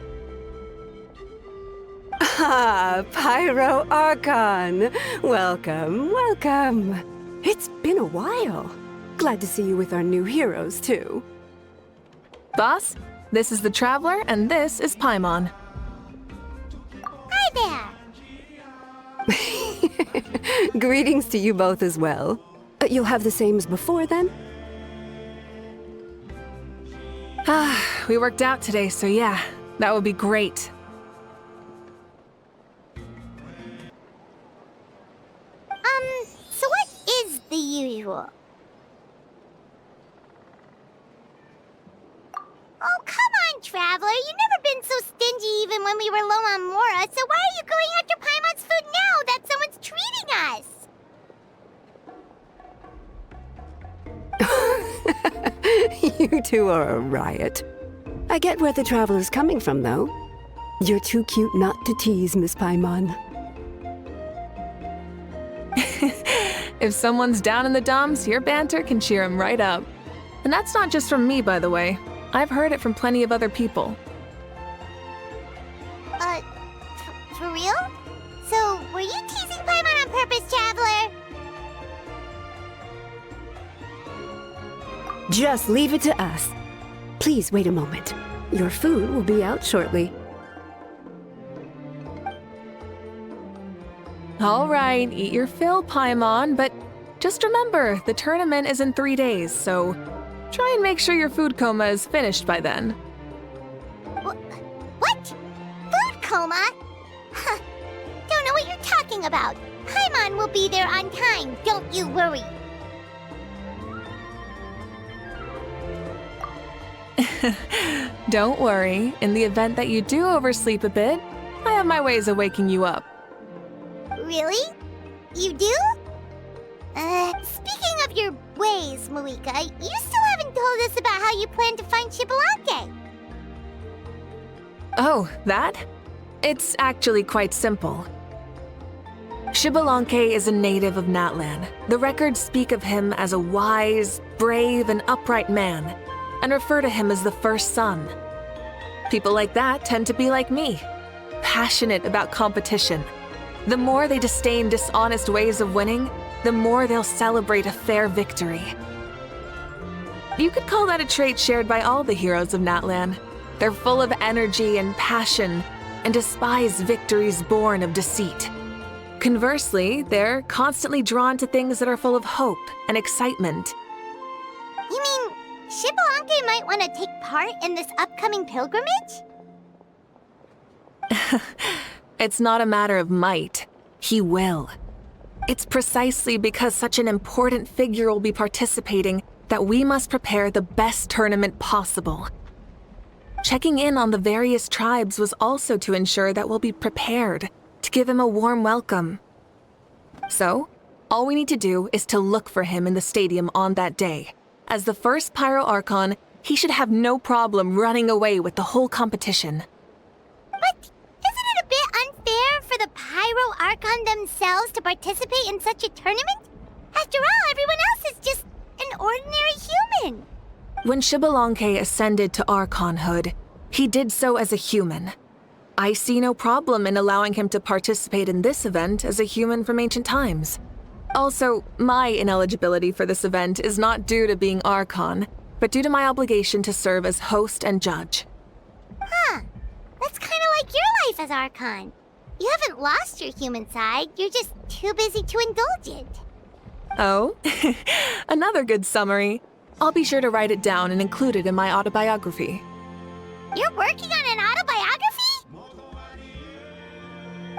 Ah, Pyro Archon! Welcome, welcome! It's been a while. Glad to see you with our new heroes, too. Boss, this is the Traveler, and this is Paimon. Hi there. Greetings to you both as well. You'll have the same as before, then? We worked out today, so yeah, that would be great. So what is the usual? Oh, come on, Traveler. You've never been so stingy even when we were low on Mora, so why are you going after Paimon's food now that someone's treating us? You two are a riot. I get where the Traveler's coming from, though. You're too cute not to tease, Miss Paimon. If someone's down in the dumps, your banter can cheer him right up. And that's not just from me, by the way. I've heard it from plenty of other people. For real? So, were you teasing Paimon on purpose, Traveler? Just leave it to us. Please wait a moment. Your food will be out shortly. All right, eat your fill, Paimon, but just remember, the tournament is in 3 days, so try and make sure your food coma is finished by then. What? Food coma? Huh. Don't know what you're talking about. Paimon will be there on time, don't you worry. Don't worry, in the event that you do oversleep a bit, I have my ways of waking you up. Really? You do? Speaking of your ways, Mavuika, you still haven't told us about how you plan to find Xbalanque. Oh, that? It's actually quite simple. Xbalanque is a native of Natlan. The records speak of him as a wise, brave, and upright man, and refer to him as the first son. People like that tend to be like me, passionate about competition. The more they disdain dishonest ways of winning, the more they'll celebrate a fair victory. You could call that a trait shared by all the heroes of Natlan. They're full of energy and passion, and despise victories born of deceit. Conversely, they're constantly drawn to things that are full of hope and excitement. You mean Xbalanque might want to take part in this upcoming pilgrimage? It's not a matter of might. He will. It's precisely because such an important figure will be participating that we must prepare the best tournament possible. Checking in on the various tribes was also to ensure that we'll be prepared to give him a warm welcome. So, all we need to do is to look for him in the stadium on that day. As the first Pyro Archon, he should have no problem running away with the whole competition. But isn't it a bit unfair for the Pyro Archon themselves to participate in such a tournament? After all, everyone else is just an ordinary human. When Xbalanque ascended to Archonhood, he did so as a human. I see no problem in allowing him to participate in this event as a human from ancient times. Also, my ineligibility for this event is not due to being Archon, but due to my obligation to serve as host and judge. Huh. That's kind of like your life as Archon. You haven't lost your human side, you're just too busy to indulge it. Oh, another good summary. I'll be sure to write it down and include it in my autobiography. You're working on an autobiography?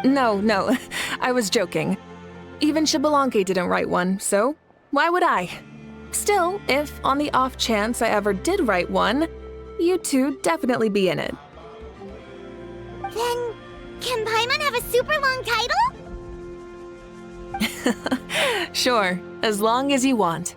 No, I was joking. Even Xbalanque didn't write one, so why would I? Still, if on the off chance I ever did write one, you two definitely be in it. Then, can Paimon have a super long title? Sure, as long as you want.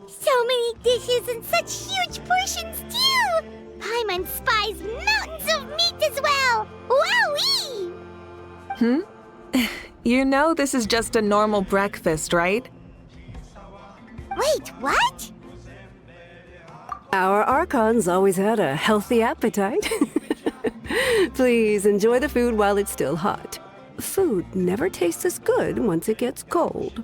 So many dishes and such huge portions too! Paimon spies mountains of meat as well! Wowee! You know this is just a normal breakfast, right? Wait, what? Our Archons always had a healthy appetite. Please enjoy the food while it's still hot. Food never tastes as good once it gets cold.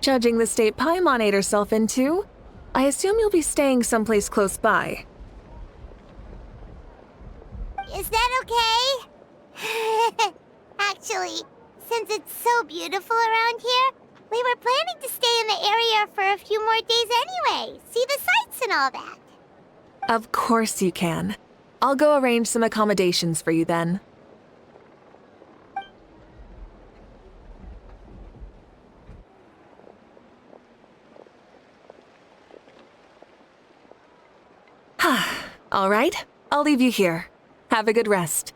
Judging the state Paimon ate herself into, I assume you'll be staying someplace close by. Is that okay? Actually, since it's so beautiful around here, we were planning to stay in the area for a few more days anyway. See the sights and all that. Of course you can. I'll go arrange some accommodations for you then. All right, I'll leave you here. Have a good rest.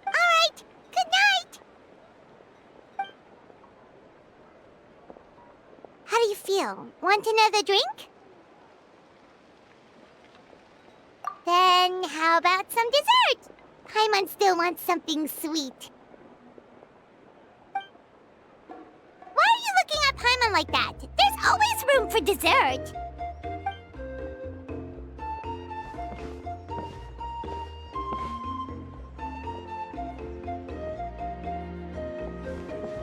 All right, good night. How do you feel? Want another drink? Then how about some dessert? Paimon still wants something sweet. Why are you looking at Paimon like that? There's always room for dessert.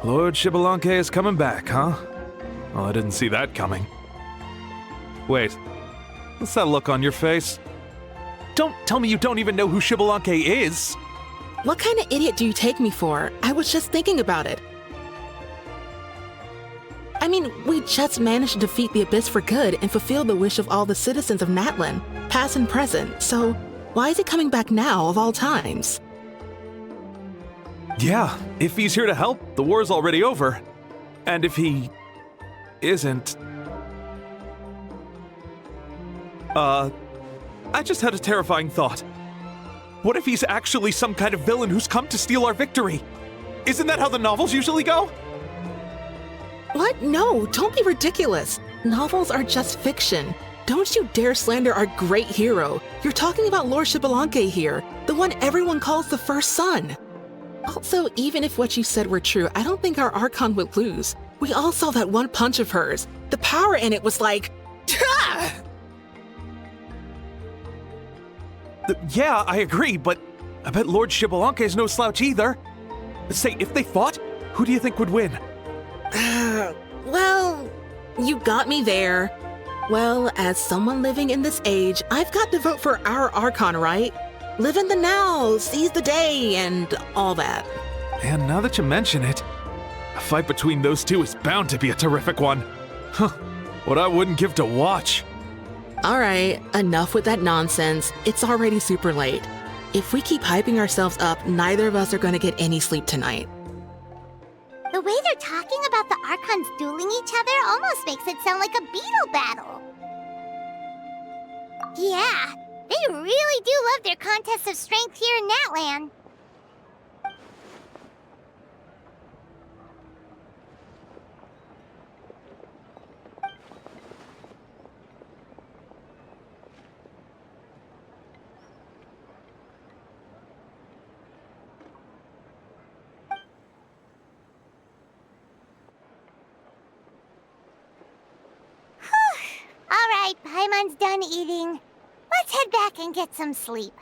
Lord Xbalanque is coming back, huh? Well, I didn't see that coming. Wait, what's that look on your face? Don't tell me you don't even know who Xbalanque is! What kind of idiot do you take me for? I was just thinking about it. I mean, we just managed to defeat the Abyss for good and fulfill the wish of all the citizens of Natlan, past and present, so why is he coming back now of all times? Yeah, if he's here to help, the war's already over. And if he isn't... I just had a terrifying thought. What if he's actually some kind of villain who's come to steal our victory? Isn't that how the novels usually go? What? No, don't be ridiculous. Novels are just fiction. Don't you dare slander our great hero. You're talking about Lord Xbalanque here, the one everyone calls the First Son. Also, even if what you said were true, I don't think our Archon would lose. We all saw that one punch of hers. The power in it was like... Tah! Yeah, I agree, but I bet Lord Xbalanque is no slouch either. Say, if they fought, who do you think would win? Well, you got me there. Well, as someone living in this age, I've got to vote for our Archon, right? Live in the now, seize the day, and all that. And now that you mention it, a fight between those two is bound to be a terrific one. Huh, what I wouldn't give to watch. All right, enough with that nonsense. It's already super late. If we keep hyping ourselves up, neither of us are going to get any sleep tonight. The way they're talking about the Archons dueling each other almost makes it sound like a beetle battle. Yeah, they really do love their contests of strength here in Natlan. All right, Paimon's done eating. Let's head back and get some sleep.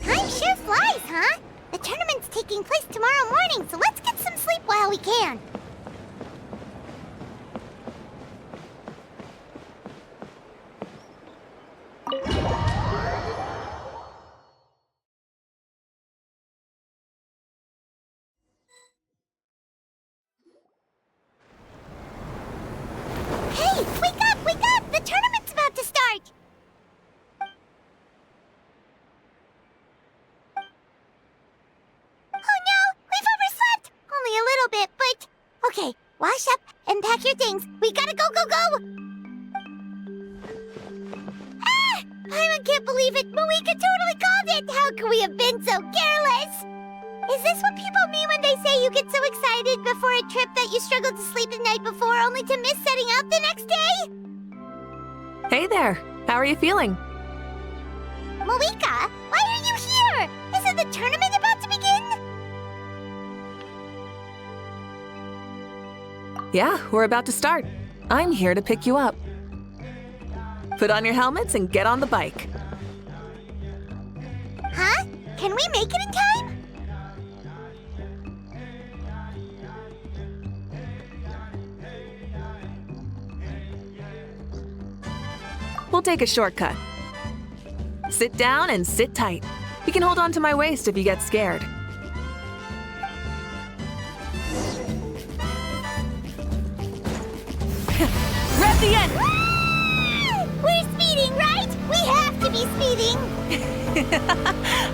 Time sure flies, huh? The tournament's taking place tomorrow morning, so let's get some sleep while we can. Hey, wake up, wake up! The tournament's about to start! Oh no, we've overslept! Only a little bit, but... Okay, wash up and pack your things. We gotta go, go, go! Ah! I can't believe it! Mavuika totally called it! How could we have been so careless? Is this what people mean when they say you get so excited before a trip that you struggle to sleep the night before only to miss setting out the next day? Hey there, how are you feeling? Mavuika, why are you here? Isn't the tournament about to begin? Yeah, we're about to start. I'm here to pick you up. Put on your helmets and get on the bike. Huh? Can we make it in time? We'll take a shortcut. Sit down and sit tight. You can hold on to my waist if you get scared. Rev the end! We're speeding, right? We have to be speeding.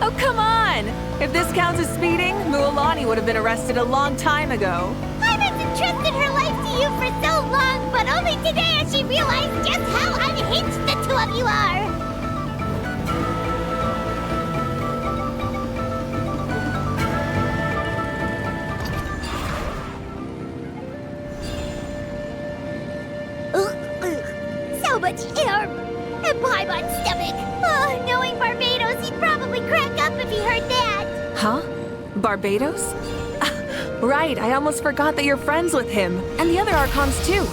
Oh, come on! If this counts as speeding, Mualani would have been arrested a long time ago. I've entrusted her life to you for so long, but only today has she realized just how unhinged the two of you are. So much air! And Paimon's stomach! Oh, knowing Barbados, he'd probably crack up if he heard that! Huh? Barbados? Right, I almost forgot that you're friends with him. And the other Archons, too.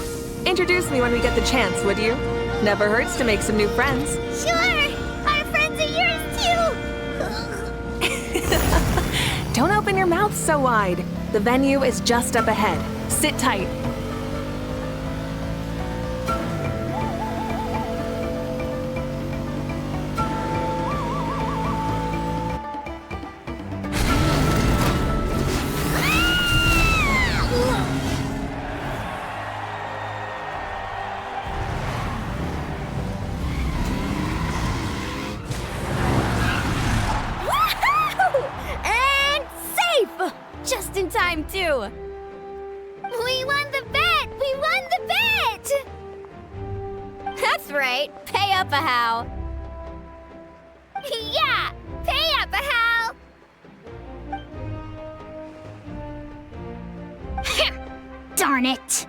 Introduce me when we get the chance, would you? Never hurts to make some new friends. Sure! Our friends are yours, too! Don't open your mouth so wide. The venue is just up ahead. Sit tight. Just in time, too. We won the bet! We won the bet! That's right. Pay up a how. Yeah! Pay up, Hal! Darn it!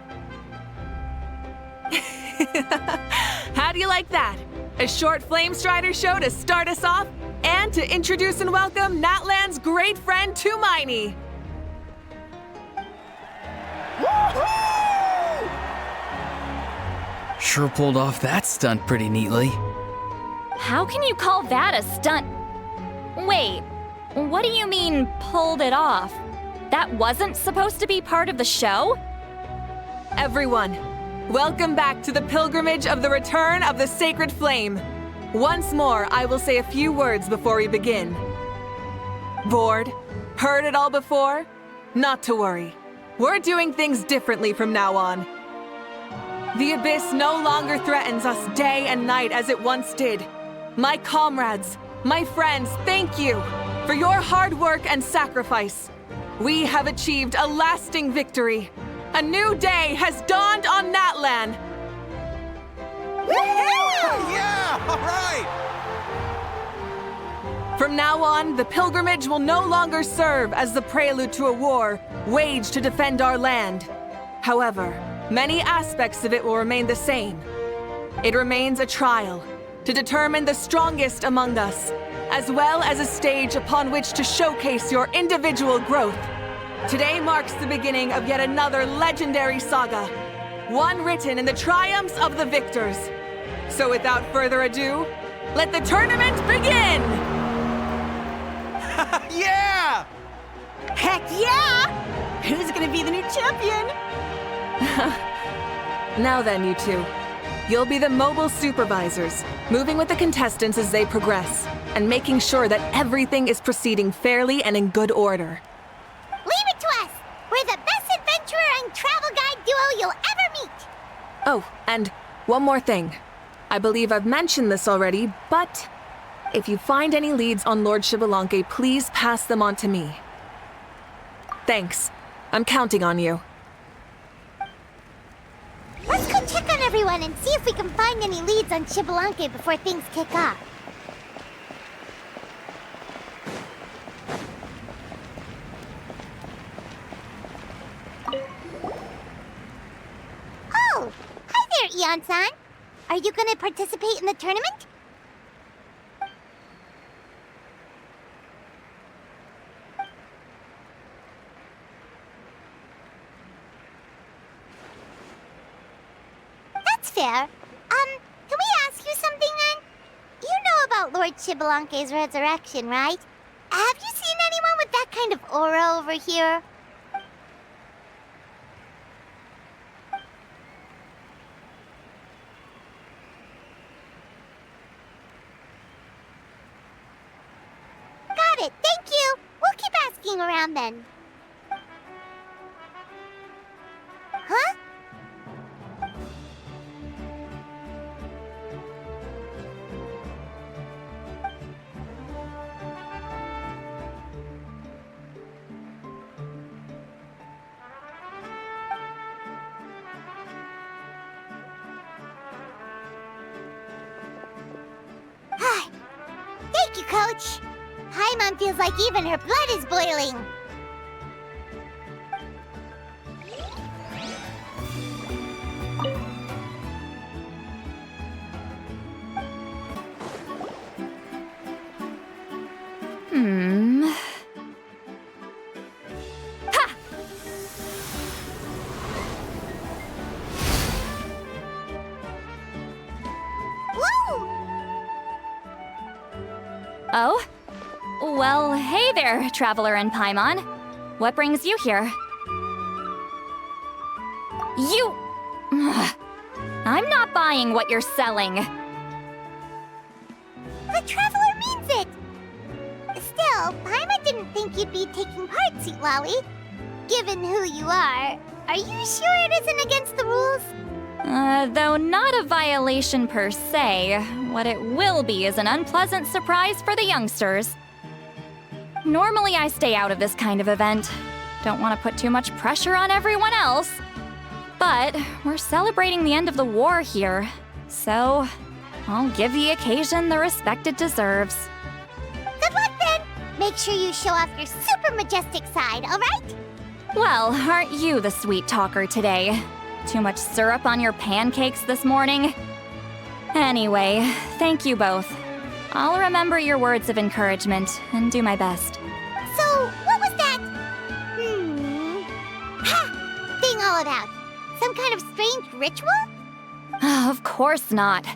How do you like that? A short Flame Strider show to start us off, and to introduce and welcome Natlan's great friend Tumaini. Sure pulled off that stunt pretty neatly. How can you call that a stunt? Wait, What do you mean, pulled it off? That wasn't supposed to be part of the show? Everyone, welcome back to the pilgrimage of the return of the Sacred Flame. Once more, I will say a few words before we begin. Bored? Heard it all before? Not to worry. We're doing things differently from now on. The Abyss no longer threatens us day and night as it once did. My comrades, my friends, thank you for your hard work and sacrifice. We have achieved a lasting victory. A new day has dawned on Natlan. Yeah! All right! From now on, the pilgrimage will no longer serve as the prelude to a war waged to defend our land. However, many aspects of it will remain the same. It remains a trial to determine the strongest among us, as well as a stage upon which to showcase your individual growth. Today marks the beginning of yet another legendary saga, one written in the triumphs of the victors. So without further ado, let the tournament begin! Yeah! Heck yeah! Who's gonna be the new champion? Now then, you two. You'll be the mobile supervisors, moving with the contestants as they progress, and making sure that everything is proceeding fairly and in good order. Leave it to us! We're the best adventurer and travel guide duo you'll ever meet! Oh, and one more thing. I believe I've mentioned this already, but if you find any leads on Lord Xbalanque, please pass them on to me. Thanks. I'm counting on you. Let's go check on everyone and see if we can find any leads on Xbalanque before things kick off. Oh! Hi there, Eon-san! Are you gonna participate in the tournament? That's fair. Can we ask you something then? You know about Lord Xbalanque's resurrection, right? Have you seen anyone with that kind of aura over here? Got it, thank you! We'll keep asking around then. Huh? Thank you, Coach. Paimon feels like even her blood is boiling. Ha! Woo! Oh? Well, hey there, Traveler and Paimon. What brings you here? You... I'm not buying what you're selling. The Traveler means it! Still, Paimon didn't think you'd be taking part, Sweet Lolly. Given who you are you sure it isn't against the rules? Though not a violation per se, what it will be is an unpleasant surprise for the youngsters. Normally I stay out of this kind of event. Don't want to put too much pressure on everyone else. But we're celebrating the end of the war here, so I'll give the occasion the respect it deserves. Good luck then! Make sure you show off your super majestic side, alright? Well, aren't you the sweet talker today? Too much syrup on your pancakes this morning? Anyway, thank you both. I'll remember your words of encouragement and do my best. So, what was that? Ha! Thing all about? Some kind of strange ritual? Of course not.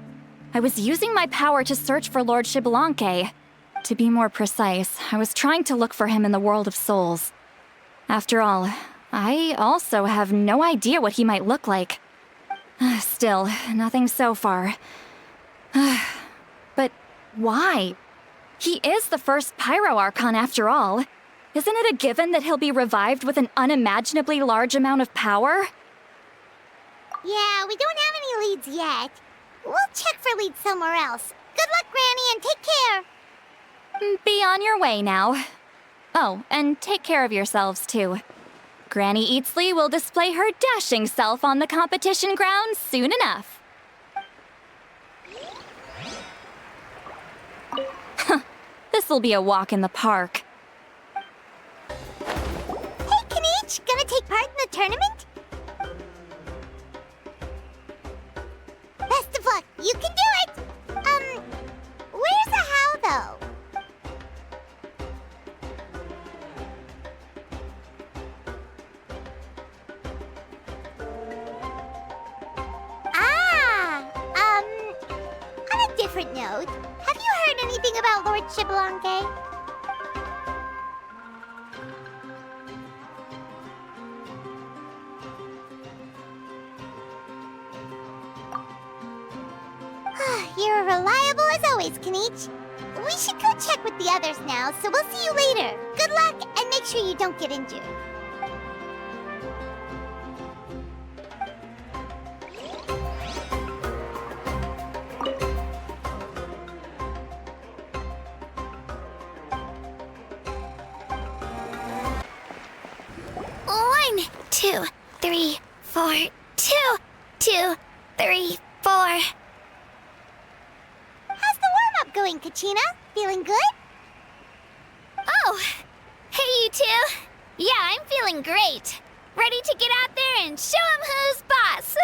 I was using my power to search for Lord Xbalanque. To be more precise, I was trying to look for him in the world of souls. After all, I also have no idea what he might look like. Still, nothing so far. But why? He is the first Pyro Archon after all. Isn't it a given that he'll be revived with an unimaginably large amount of power? Yeah, we don't have any leads yet. We'll check for leads somewhere else. Good luck, Granny, and take care! Be on your way now. Oh, and take care of yourselves too. Granny Eatsley will display her dashing self on the competition grounds soon enough. This'll be a walk in the park. Hey, Kanich, gonna take part in the tournament? Best of luck, you can do it! Where's the how, though? On a different note, have you heard anything about Lord Xbalanque? You're reliable as always, Kanich. We should go check with the others now, so we'll see you later. Good luck, and make sure you don't get injured. One, 2, 3, 4. 2, 3, 4. How's the warm-up going, Kachina? Feeling good? Oh, hey you two. Yeah, I'm feeling great. Ready to get out there and show 'em who's boss.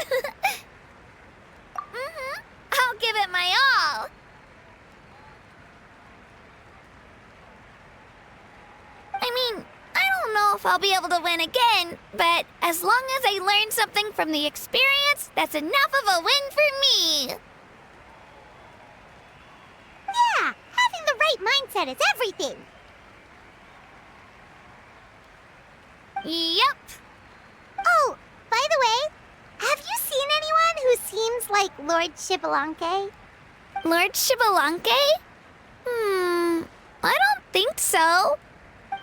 I'll give it my all. I mean, I don't know if I'll be able to win again, but as long as I learn something from the experience, that's enough of a win for me. Yeah, having the right mindset is everything. Yep. Oh, by the way, have you seen anyone who seems like Lord Xbalanque? Lord Xbalanque? I don't think so.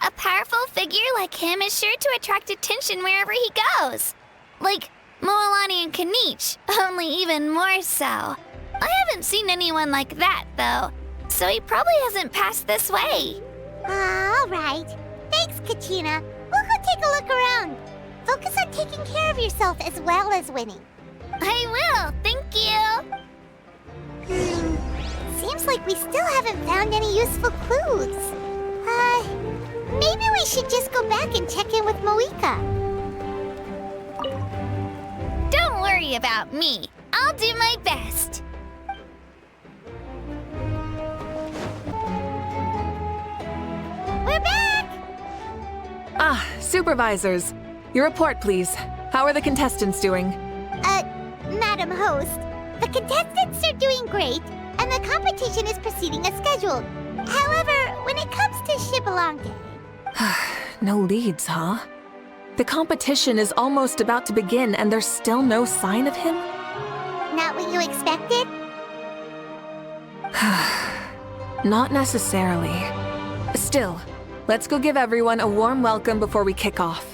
A powerful figure like him is sure to attract attention wherever he goes. Like Moalani and Kanich, only even more so. I haven't seen anyone like that, though, so he probably hasn't passed this way. All right. Thanks, Kachina. We'll go take a look around. Focus on taking care of yourself as well as winning. I will, thank you. Seems like we still haven't found any useful clues. Maybe we should just go back and check in with Mavuika. Don't worry about me. I'll do my best. We're back! Ah, supervisors. Your report, please. How are the contestants doing? Madam Host, the contestants are doing great, and the competition is proceeding as scheduled. However, when it comes to Xbalanque... No leads, huh? The competition is almost about to begin and there's still no sign of him? Not what you expected? Not necessarily. Still, let's go give everyone a warm welcome before we kick off.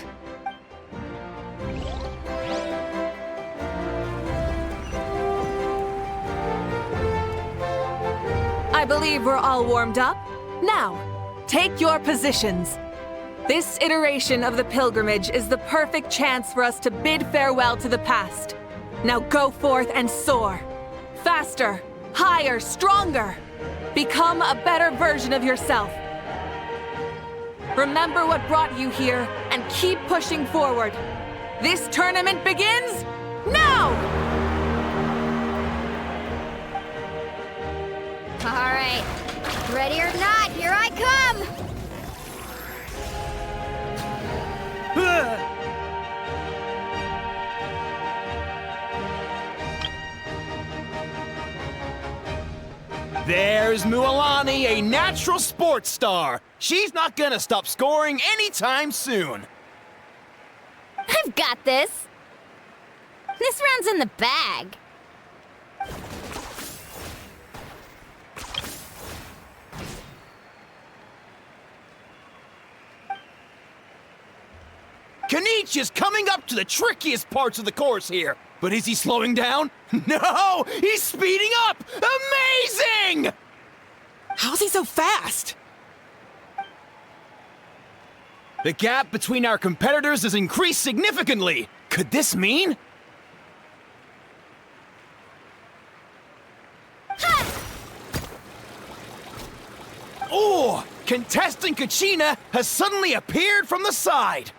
I believe we're all warmed up. Now, take your positions. This iteration of the pilgrimage is the perfect chance for us to bid farewell to the past. Now go forth and soar. Faster, higher, stronger. Become a better version of yourself. Remember what brought you here and keep pushing forward. This tournament begins now! All right. Ready or not, here I come! There's Mualani, a natural sports star. She's not gonna stop scoring anytime soon. I've got this. This round's in the bag. Kanich is coming up to the trickiest parts of the course here. But is he slowing down? No! He's speeding up! Amazing! How's he so fast? The gap between our competitors has increased significantly. Could this mean? Oh! Contestant Kachina has suddenly appeared from the side.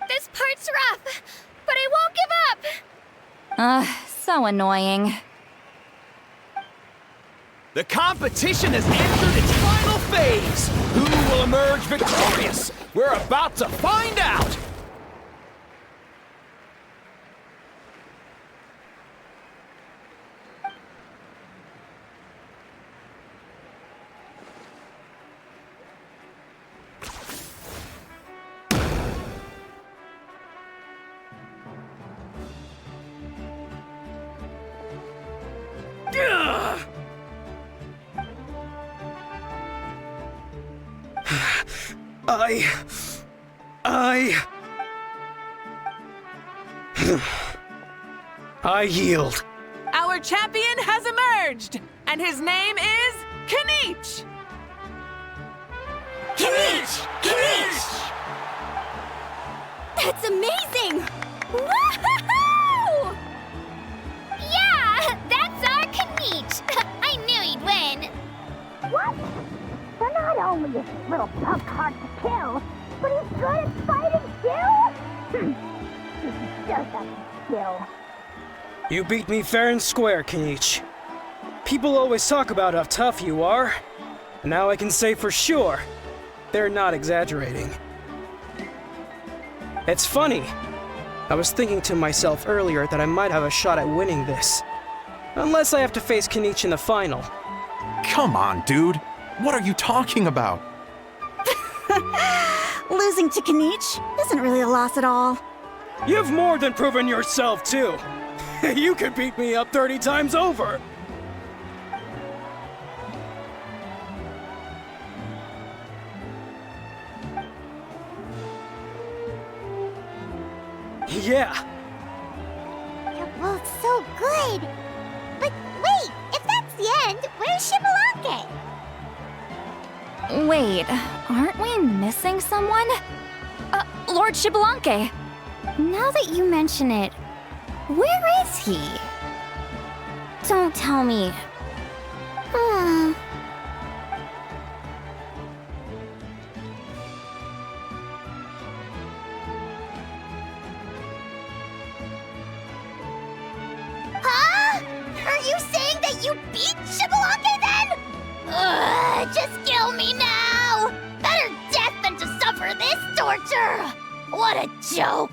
This part's rough, but I won't give up. So annoying. The competition has entered its final phase. Who will emerge victorious? We're about to find out. I yield. Our champion has emerged, and his name is Kanich! Kanich! Kanich! That's amazing! Woohoo! Yeah, that's our Kanich! I knew he'd win! What? So not only is this little punk hard to kill, but he's good at fighting too? This is just a skill. You beat me fair and square, Kanich. People always talk about how tough you are. Now I can say for sure, they're not exaggerating. It's funny. I was thinking to myself earlier that I might have a shot at winning this. Unless I have to face Kanich in the final. Come on, dude. What are you talking about? Losing to Kanich isn't really a loss at all. You've more than proven yourself, too. You could beat me up 30 times over. Yeah. You're both so good. But wait, if that's the end, where's Shibalake? Wait, aren't we missing someone? Lord Shibalanke. Now that you mention it, where is he? Don't tell me. Huh? Are you saying that you beat Shibalake then? Ugh, just kill me now! Better death than to suffer this torture! What a joke!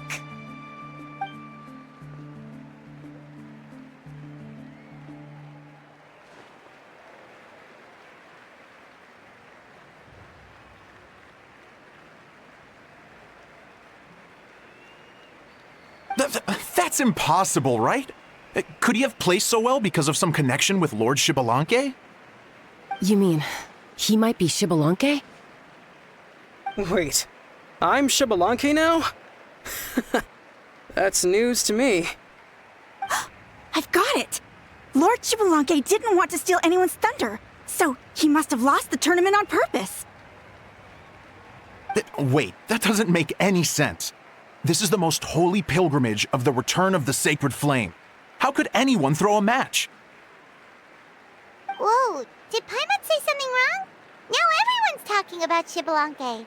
That's impossible, right? Could he have placed so well because of some connection with Lord Shibalanke? You mean, he might be Shibalanke? Wait, I'm Shibalanke now? That's news to me. I've got it! Lord Shibalanke didn't want to steal anyone's thunder, so he must have lost the tournament on purpose. Wait, that doesn't make any sense. This is the most holy pilgrimage of the return of the sacred flame. How could anyone throw a match? Whoa, did Paimon say something wrong? Now everyone's talking about Shibalanke.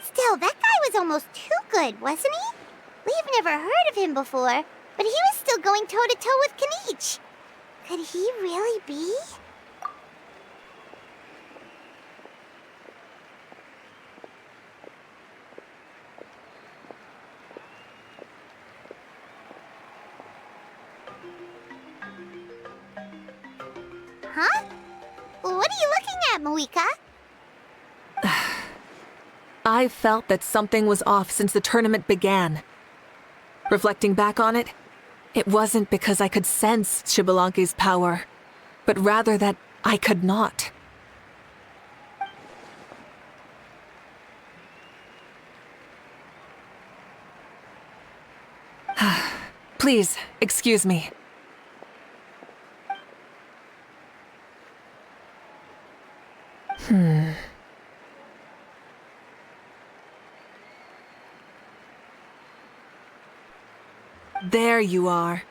Still, that guy was almost too good, wasn't he? We've never heard of him before, but he was still going toe-to-toe with Kanich. Could he really be? Huh? What are you looking at, Mavuika? I felt that something was off since the tournament began. Reflecting back on it, it wasn't because I could sense Xbalanque's power, but rather that I could not. Please, excuse me. There you are.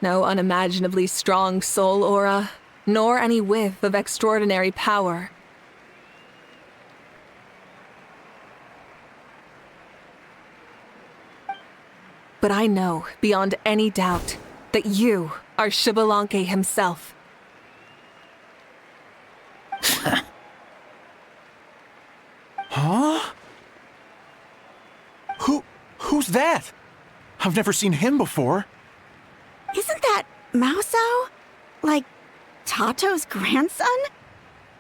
No unimaginably strong soul aura, nor any whiff of extraordinary power. But I know, beyond any doubt, that you are Xbalanque himself. Huh? Who's that? I've never seen him before. Isn't that Mauso? Like, Tato's grandson?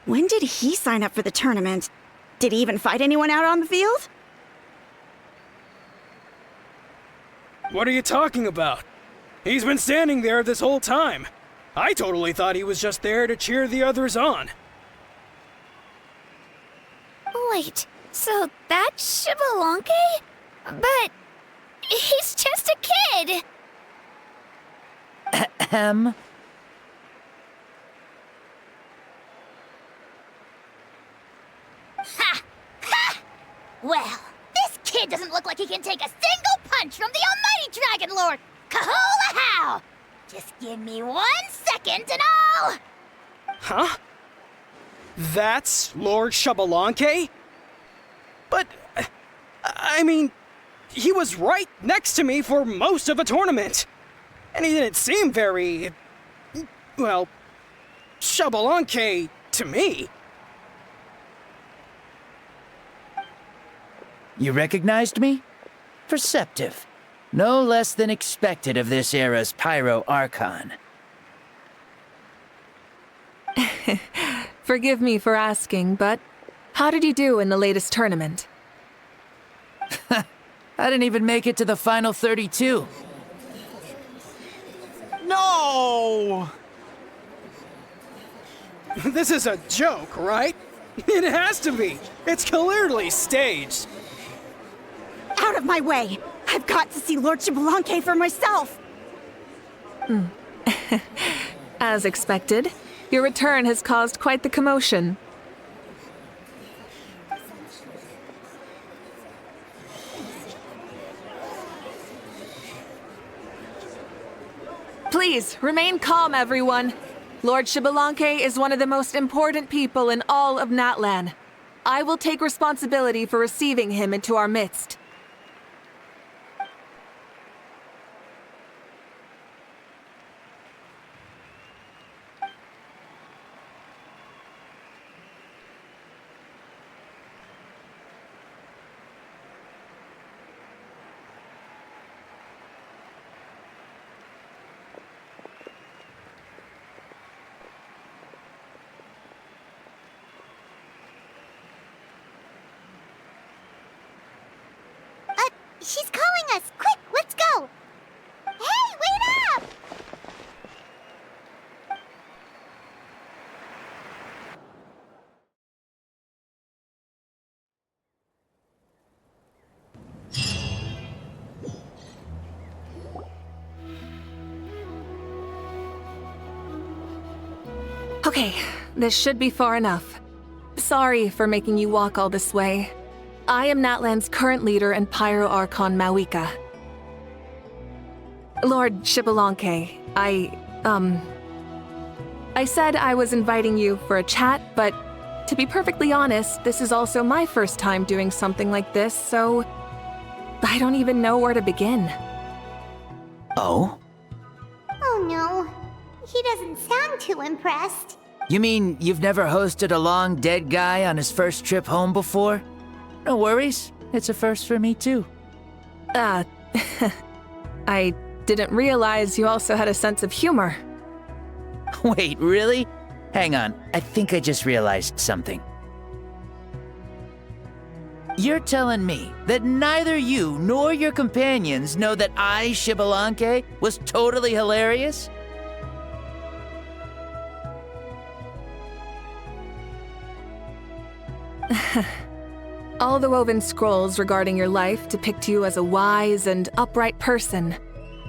When did he sign up for the tournament? Did he even fight anyone out on the field? What are you talking about? He's been standing there this whole time. I totally thought he was just there to cheer the others on. Wait, so that's Xbalanque? But he's just a kid. Ahem. Ha! Ha! Well, this kid doesn't look like he can take a single punch from the almighty Dragon Lord! Kahula how! Just give me 1 second and I'll... Huh? That's Lord Xbalanque? But, I mean, he was right next to me for most of the tournament. And he didn't seem very, well, Xbalanque to me. You recognized me? Perceptive. No less than expected of this era's Pyro Archon. Forgive me for asking, but how did you do in the latest tournament? I didn't even make it to the final 32. No! This is a joke, right? It has to be. It's clearly staged. Out of my way! I've got to see Lord Xbalanque for myself! As expected, your return has caused quite the commotion. Please, remain calm, everyone. Lord Xbalanque is one of the most important people in all of Natlan. I will take responsibility for receiving him into our midst. She's calling us! Quick, let's go! Hey, wait up! Okay, this should be far enough. Sorry for making you walk all this way. I am Natlan's current leader and Pyro Archon Mavuika. Lord Xbalanque, I said I was inviting you for a chat, but to be perfectly honest, this is also my first time doing something like this, so I don't even know where to begin. Oh? Oh no, he doesn't sound too impressed. You mean you've never hosted a long dead guy on his first trip home before? No worries. It's a first for me, too. I didn't realize you also had a sense of humor. Wait, really? Hang on, I think I just realized something. You're telling me that neither you nor your companions know that I, Xbalanque, was totally hilarious? All the woven scrolls regarding your life depict you as a wise and upright person.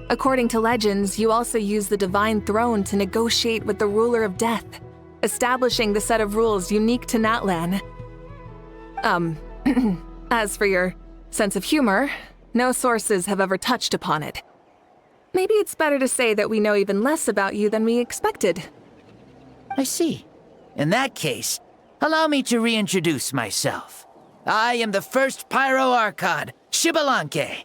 According to legends, you also use the divine throne to negotiate with the ruler of death, establishing the set of rules unique to Natlan. As for your sense of humor, no sources have ever touched upon it. Maybe it's better to say that we know even less about you than we expected. I see. In that case, allow me to reintroduce myself. I am the first Pyro Archon, Xbalanque.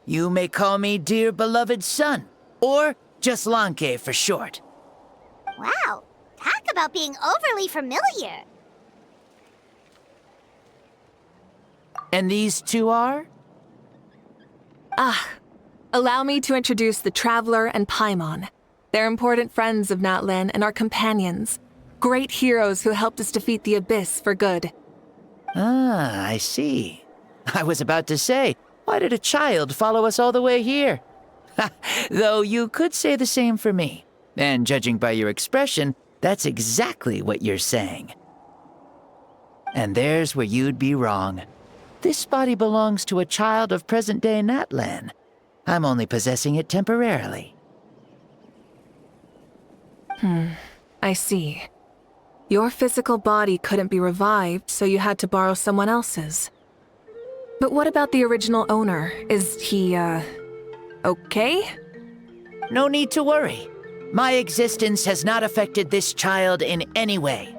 You may call me dear beloved son, or just Lanque for short. Wow, talk about being overly familiar. And these two are? Allow me to introduce the Traveler and Paimon. They're important friends of Natlan and our companions. Great heroes who helped us defeat the Abyss for good. Ah, I see. I was about to say, why did a child follow us all the way here? Though you could say the same for me. And judging by your expression, that's exactly what you're saying. And there's where you'd be wrong. This body belongs to a child of present-day Natlan. I'm only possessing it temporarily. I see. Your physical body couldn't be revived, so you had to borrow someone else's. But what about the original owner? Is he, okay? No need to worry. My existence has not affected this child in any way.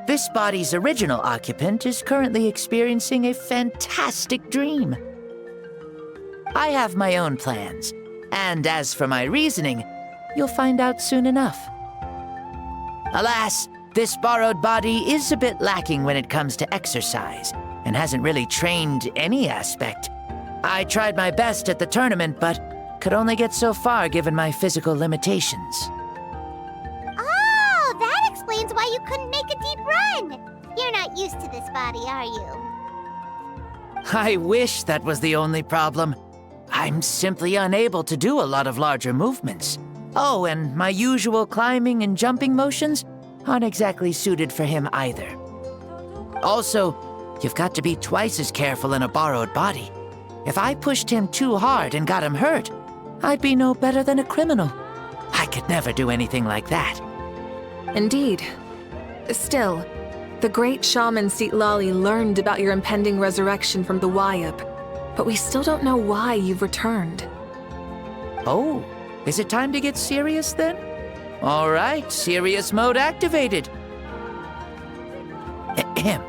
This body's original occupant is currently experiencing a fantastic dream. I have my own plans, and as for my reasoning, you'll find out soon enough. Alas, this borrowed body is a bit lacking when it comes to exercise, and hasn't really trained any aspect. I tried my best at the tournament, but could only get so far given my physical limitations. Oh, that explains why you couldn't make a deep run. You're not used to this body, are you? I wish that was the only problem. I'm simply unable to do a lot of larger movements. Oh, and my usual climbing and jumping motions aren't exactly suited for him either. Also, you've got to be twice as careful in a borrowed body. If I pushed him too hard and got him hurt, I'd be no better than a criminal. I could never do anything like that. Indeed. Still, the great shaman Seatlali learned about your impending resurrection from the Wayab, but we still don't know why you've returned. Oh, is it time to get serious then? All right, serious mode activated. Ahem.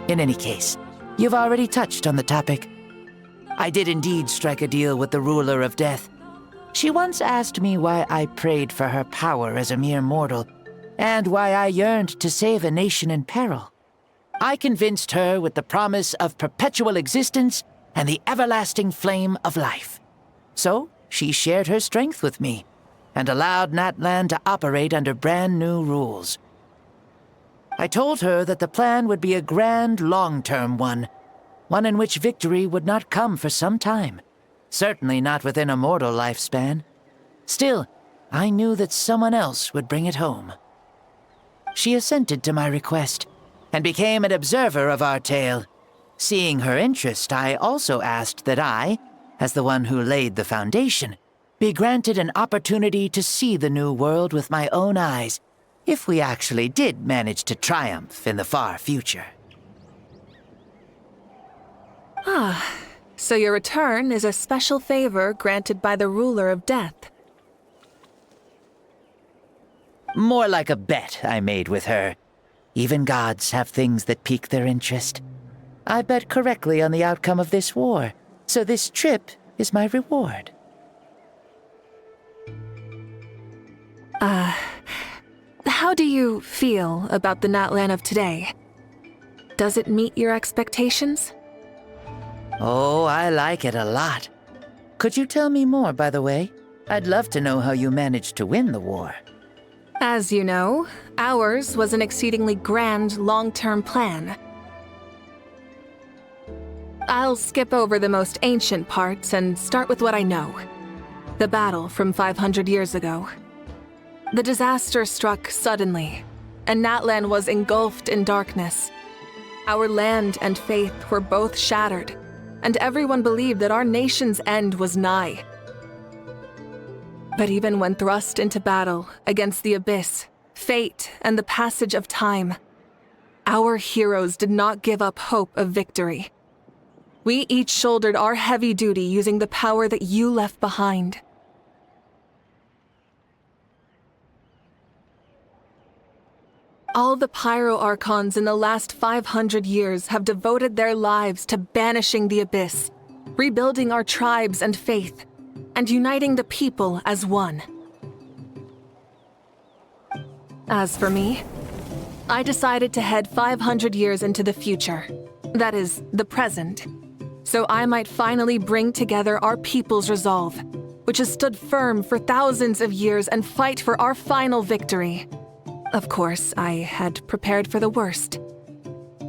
In any case, you've already touched on the topic. I did indeed strike a deal with the ruler of death. She once asked me why I prayed for her power as a mere mortal, and why I yearned to save a nation in peril. I convinced her with the promise of perpetual existence and the everlasting flame of life. So, she shared her strength with me, and allowed Natlan to operate under brand new rules. I told her that the plan would be a grand, long-term one in which victory would not come for some time, certainly not within a mortal lifespan. Still, I knew that someone else would bring it home. She assented to my request, and became an observer of our tale. Seeing her interest, I also asked that I, as the one who laid the foundation, be granted an opportunity to see the new world with my own eyes, if we actually did manage to triumph in the far future. So your return is a special favor granted by the ruler of death. More like a bet I made with her. Even gods have things that pique their interest. I bet correctly on the outcome of this war, so this trip is my reward. How do you feel about the Natlan of today? Does it meet your expectations? Oh, I like it a lot. Could you tell me more, by the way? I'd love to know how you managed to win the war. As you know, ours was an exceedingly grand long-term plan. I'll skip over the most ancient parts and start with what I know. The battle from 500 years ago. The disaster struck suddenly, and Natlan was engulfed in darkness. Our land and faith were both shattered, and everyone believed that our nation's end was nigh. But even when thrust into battle against the abyss, fate, and the passage of time, our heroes did not give up hope of victory. We each shouldered our heavy duty using the power that you left behind. All the Pyro Archons in the last 500 years have devoted their lives to banishing the abyss, rebuilding our tribes and faith, and uniting the people as one. As for me, I decided to head 500 years into the future, that is, the present, so I might finally bring together our people's resolve, which has stood firm for thousands of years, and fight for our final victory. Of course, I had prepared for the worst.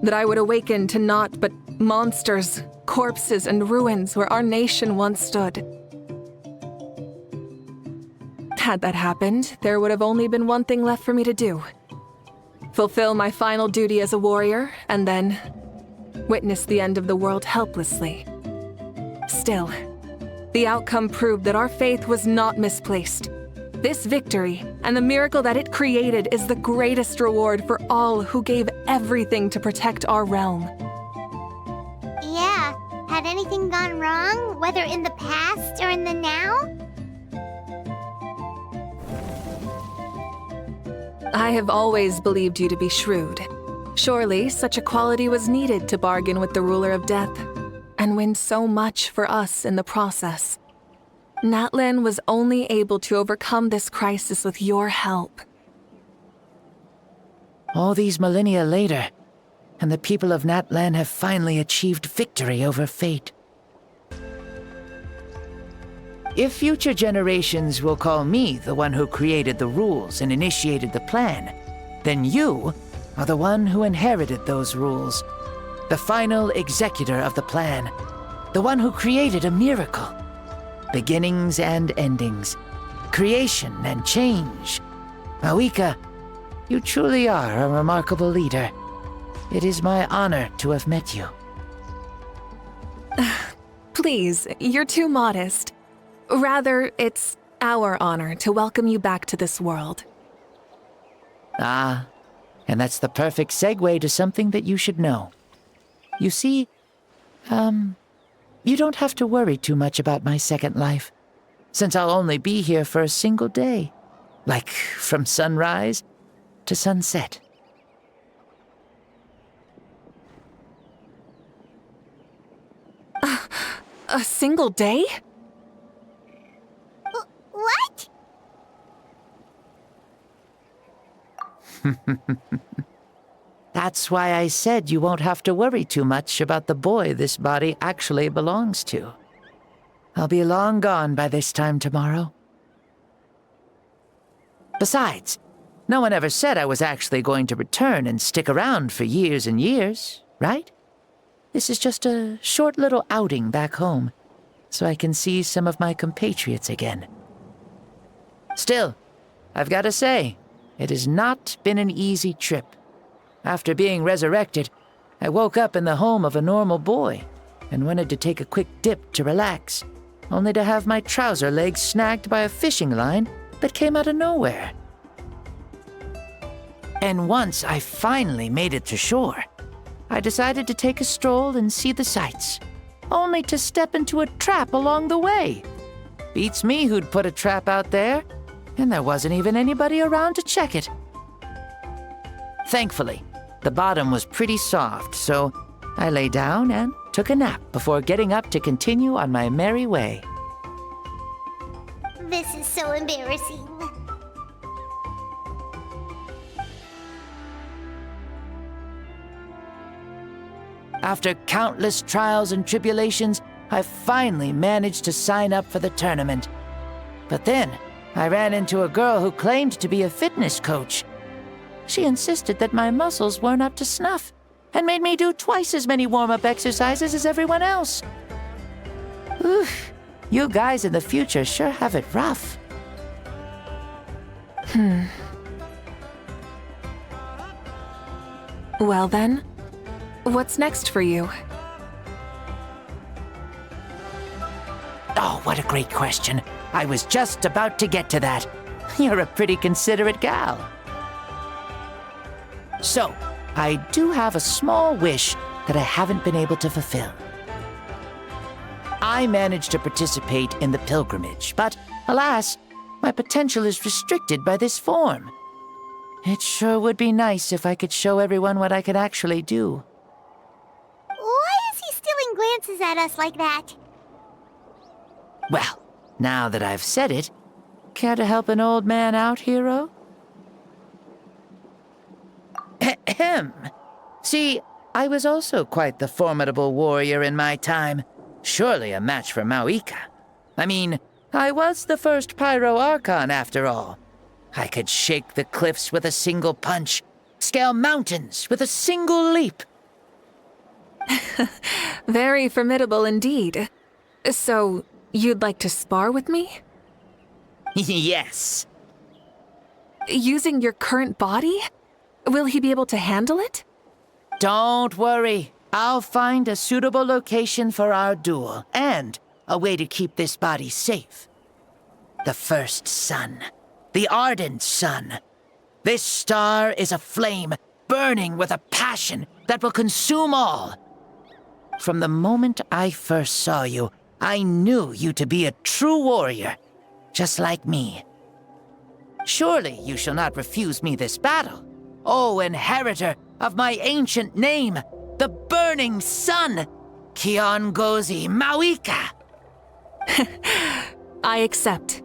That I would awaken to naught but monsters, corpses, and ruins where our nation once stood. Had that happened, there would have only been one thing left for me to do. Fulfill my final duty as a warrior, and then witness the end of the world helplessly. Still, the outcome proved that our faith was not misplaced. This victory, and the miracle that it created, is the greatest reward for all who gave everything to protect our realm. Yeah, had anything gone wrong, whether in the past or in the now? I have always believed you to be shrewd. Surely, such a quality was needed to bargain with the ruler of death, and win so much for us in the process. Natlan was only able to overcome this crisis with your help. All these millennia later, and the people of Natlan have finally achieved victory over fate. If future generations will call me the one who created the rules and initiated the plan, then you are the one who inherited those rules, the final executor of the plan, the one who created a miracle. Beginnings and endings, creation and change. Mavuika, you truly are a remarkable leader. It is my honor to have met you. Please, you're too modest. Rather, it's our honor to welcome you back to this world. Ah, and that's the perfect segue to something that you should know. You see, you don't have to worry too much about my second life, since I'll only be here for a single day, like from sunrise to sunset. A single day? What? That's why I said you won't have to worry too much about the boy this body actually belongs to. I'll be long gone by this time tomorrow. Besides, no one ever said I was actually going to return and stick around for years and years, right? This is just a short little outing back home, so I can see some of my compatriots again. Still, I've got to say, it has not been an easy trip. After being resurrected, I woke up in the home of a normal boy and wanted to take a quick dip to relax, only to have my trouser legs snagged by a fishing line that came out of nowhere. And once I finally made it to shore, I decided to take a stroll and see the sights, only to step into a trap along the way. Beats me who'd put a trap out there, and there wasn't even anybody around to check it. Thankfully, the bottom was pretty soft, so I lay down and took a nap before getting up to continue on my merry way. This is so embarrassing. After countless trials and tribulations, I finally managed to sign up for the tournament. But then, I ran into a girl who claimed to be a fitness coach. She insisted that my muscles weren't up to snuff, and made me do twice as many warm-up exercises as everyone else. Oof, you guys in the future sure have it rough. Well then, what's next for you? Oh, what a great question. I was just about to get to that. You're a pretty considerate gal. So, I do have a small wish that I haven't been able to fulfill. I managed to participate in the pilgrimage, but alas, my potential is restricted by this form. It sure would be nice if I could show everyone what I could actually do. Why is he stealing glances at us like that? Well, now that I've said it, care to help an old man out, hero? Ahem. See, I was also quite the formidable warrior in my time. Surely a match for Mavuika. I mean, I was the first Pyro Archon after all. I could shake the cliffs with a single punch, scale mountains with a single leap. Very formidable indeed. So, you'd like to spar with me? Yes. Using your current body? Will he be able to handle it? Don't worry. I'll find a suitable location for our duel, and a way to keep this body safe. The first sun. The ardent sun. This star is a flame, burning with a passion that will consume all. From the moment I first saw you, I knew you to be a true warrior, just like me. Surely you shall not refuse me this battle, O inheritor of my ancient name, the burning sun, Kiongozi Mavuika. I accept.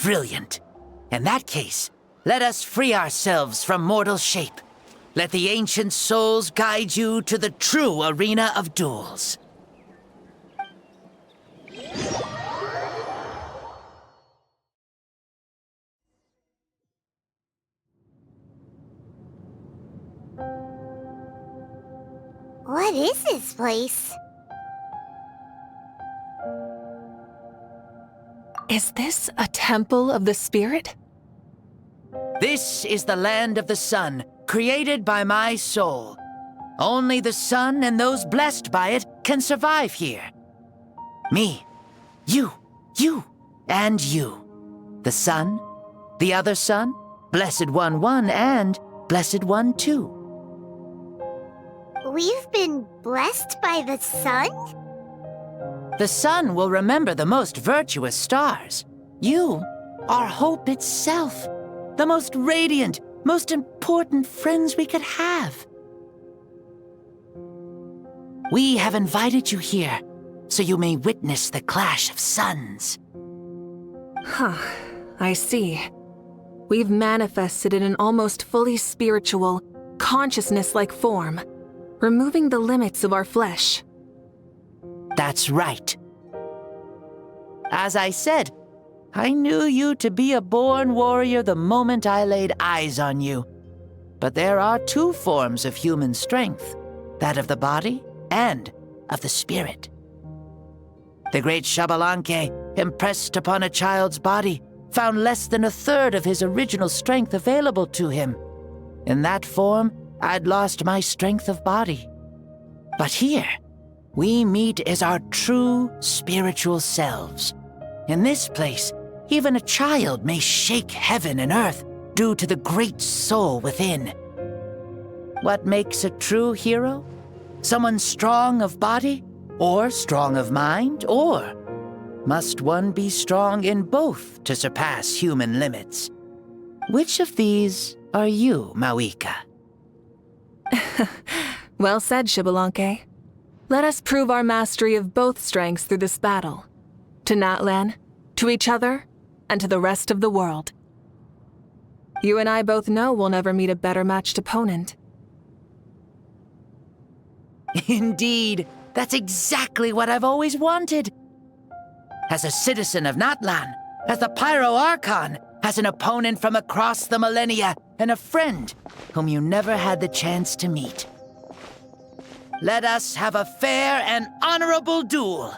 Brilliant. In that case, let us free ourselves from mortal shape. Let the ancient souls guide you to the true arena of duels. What is this place? Is this a temple of the spirit? This is the land of the sun, created by my soul. Only the sun and those blessed by it can survive here. Me, you, and you. The sun, the other sun, Blessed One 1, and Blessed One 2. We've been blessed by the sun? The sun will remember the most virtuous stars. You are hope itself, the most radiant, most important friends we could have. We have invited you here, so you may witness the clash of suns. Huh, I see. We've manifested in an almost fully spiritual, consciousness-like form, removing the limits of our flesh. That's right. As I said, I knew you to be a born warrior the moment I laid eyes on you. But there are two forms of human strength, that of the body and of the spirit. The great Xbalanque, impressed upon a child's body, found less than a third of his original strength available to him. In that form, I'd lost my strength of body. But here, we meet as our true spiritual selves. In this place, even a child may shake heaven and earth due to the great soul within. What makes a true hero? Someone strong of body, or strong of mind, or must one be strong in both to surpass human limits? Which of these are you, Mavuika? Well said, Xbalanque. Let us prove our mastery of both strengths through this battle. To Natlan, to each other, and to the rest of the world. You and I both know we'll never meet a better matched opponent. Indeed, That's exactly what I've always wanted. As a citizen of Natlan, as the Pyro Archon, as an opponent from across the millennia, and a friend whom you never had the chance to meet. Let us have a fair and honorable duel.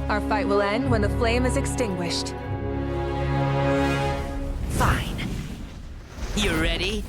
Our fight will end when the flame is extinguished. Fine. You ready?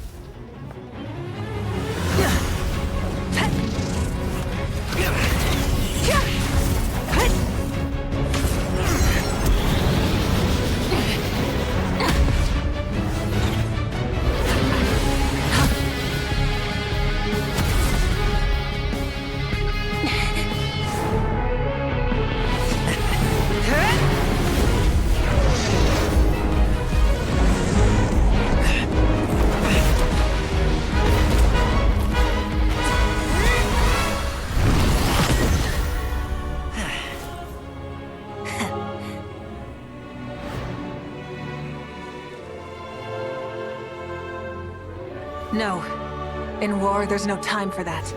No. In war, there's no time for that.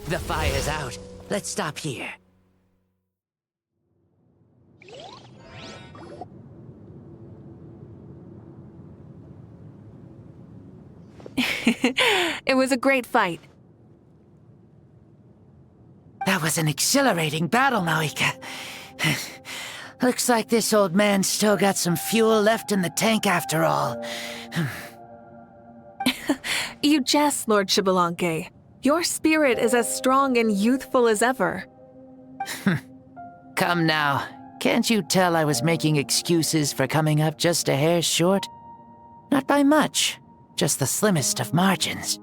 The fire's out. Let's stop here. It was a great fight. That was an exhilarating battle, Mavuika. Looks like this old man's still got some fuel left in the tank after all. You jest, Lord Xbalanque. Your spirit is as strong and youthful as ever. Come now. Can't you tell I was making excuses for coming up just a hair short? Not by much, just the slimmest of margins.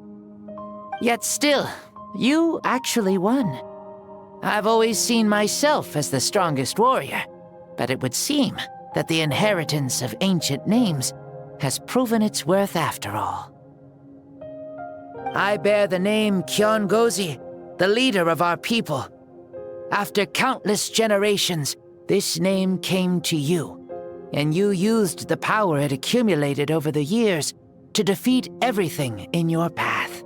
Yet still, you actually won. I've always seen myself as the strongest warrior, but it would seem that the inheritance of ancient names has proven its worth after all. I bear the name Kiongozi, the leader of our people. After countless generations, this name came to you, and you used the power it accumulated over the years to defeat everything in your path.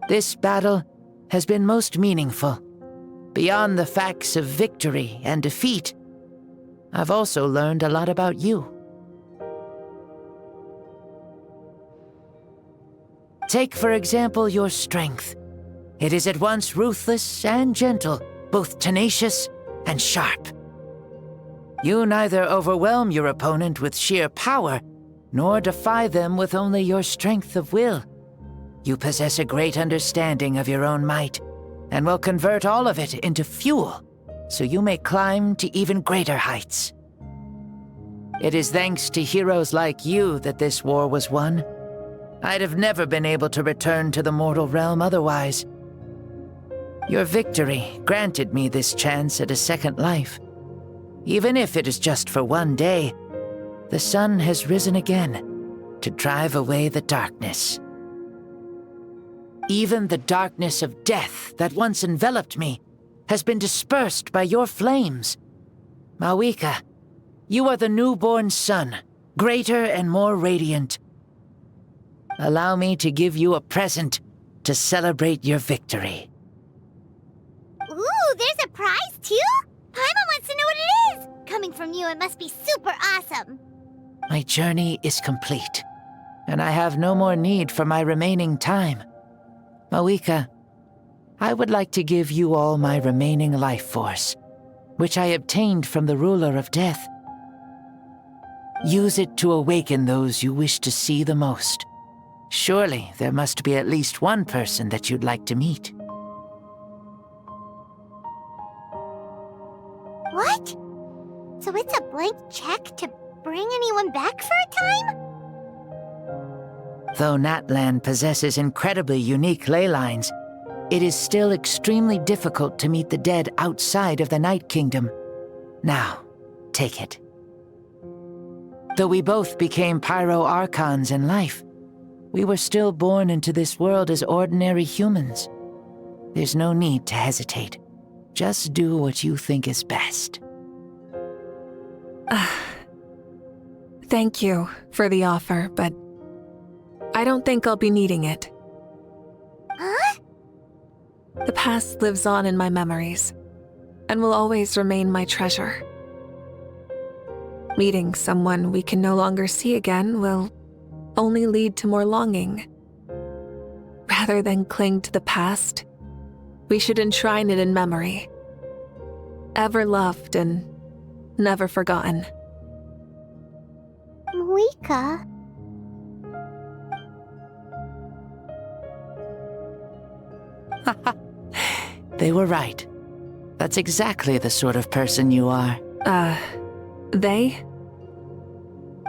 This battle has been most meaningful. Beyond the facts of victory and defeat, I've also learned a lot about you. Take, for example, your strength. It is at once ruthless and gentle, both tenacious and sharp. You neither overwhelm your opponent with sheer power, nor defy them with only your strength of will. You possess a great understanding of your own might, and will convert all of it into fuel, so you may climb to even greater heights. It is thanks to heroes like you that this war was won. I'd have never been able to return to the mortal realm otherwise. Your victory granted me this chance at a second life. Even if it is just for one day, the sun has risen again to drive away the darkness. Even the darkness of death that once enveloped me has been dispersed by your flames. Mavuika, you are the newborn sun, greater and more radiant. Allow me to give you a present to celebrate your victory. Ooh, there's a prize too? Paimon wants to know what it is! Coming from you, it must be super awesome. My journey is complete, and I have no more need for my remaining time. Mavuika, I would like to give you all my remaining life force, which I obtained from the ruler of death. Use it to awaken those you wish to see the most. Surely there must be at least one person that you'd like to meet. What? So it's a blank check to bring anyone back for a time? Though Natlan possesses incredibly unique ley lines, it is still extremely difficult to meet the dead outside of the Night Kingdom. Now, take it. Though we both became Pyro-Archons in life, we were still born into this world as ordinary humans. There's no need to hesitate. Just do what you think is best. Thank you for the offer, but I don't think I'll be needing it. Huh? The past lives on in my memories, and will always remain my treasure. Meeting someone we can no longer see again will only lead to more longing. Rather than cling to the past, we should enshrine it in memory. Ever loved and never forgotten. Mavuika? They were right. That's exactly the sort of person you are. They?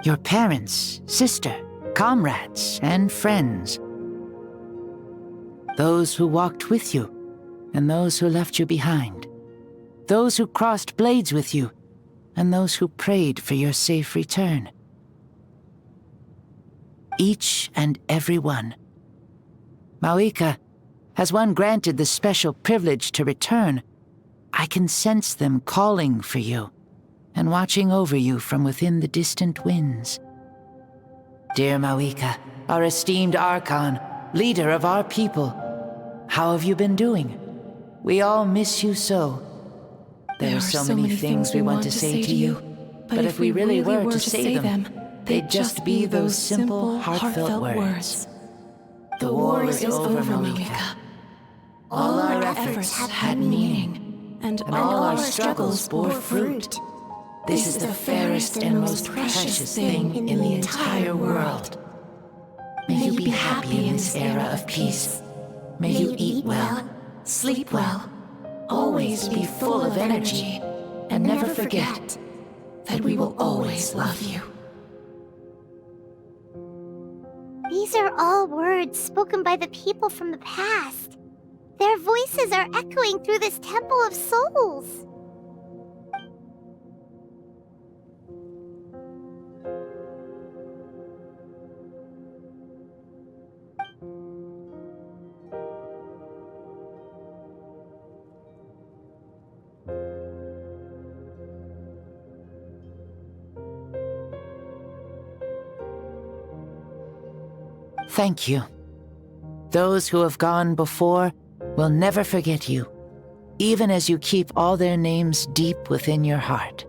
Your parents, sister, comrades, and friends. Those who walked with you, and those who left you behind. Those who crossed blades with you, and those who prayed for your safe return. Each and every one. Mavuika, as one granted the special privilege to return, I can sense them calling for you, and watching over you from within the distant winds. Dear Mavuika, our esteemed Archon, leader of our people, how have you been doing? We all miss you so. There are so many things we want to say to you, but if we really were to say them, they'd just be those simple, heartfelt words. The war is over, Mavuika. All our efforts had meaning, and all our struggles bore fruit. This is the fairest and most precious thing in the entire world. May you be happy in this era of peace. May you eat well, sleep well, always be full of energy, and never forget that we will always love you. These are all words spoken by the people from the past. Their voices are echoing through this Temple of Souls. Thank you. Those who have gone before will never forget you, even as you keep all their names deep within your heart.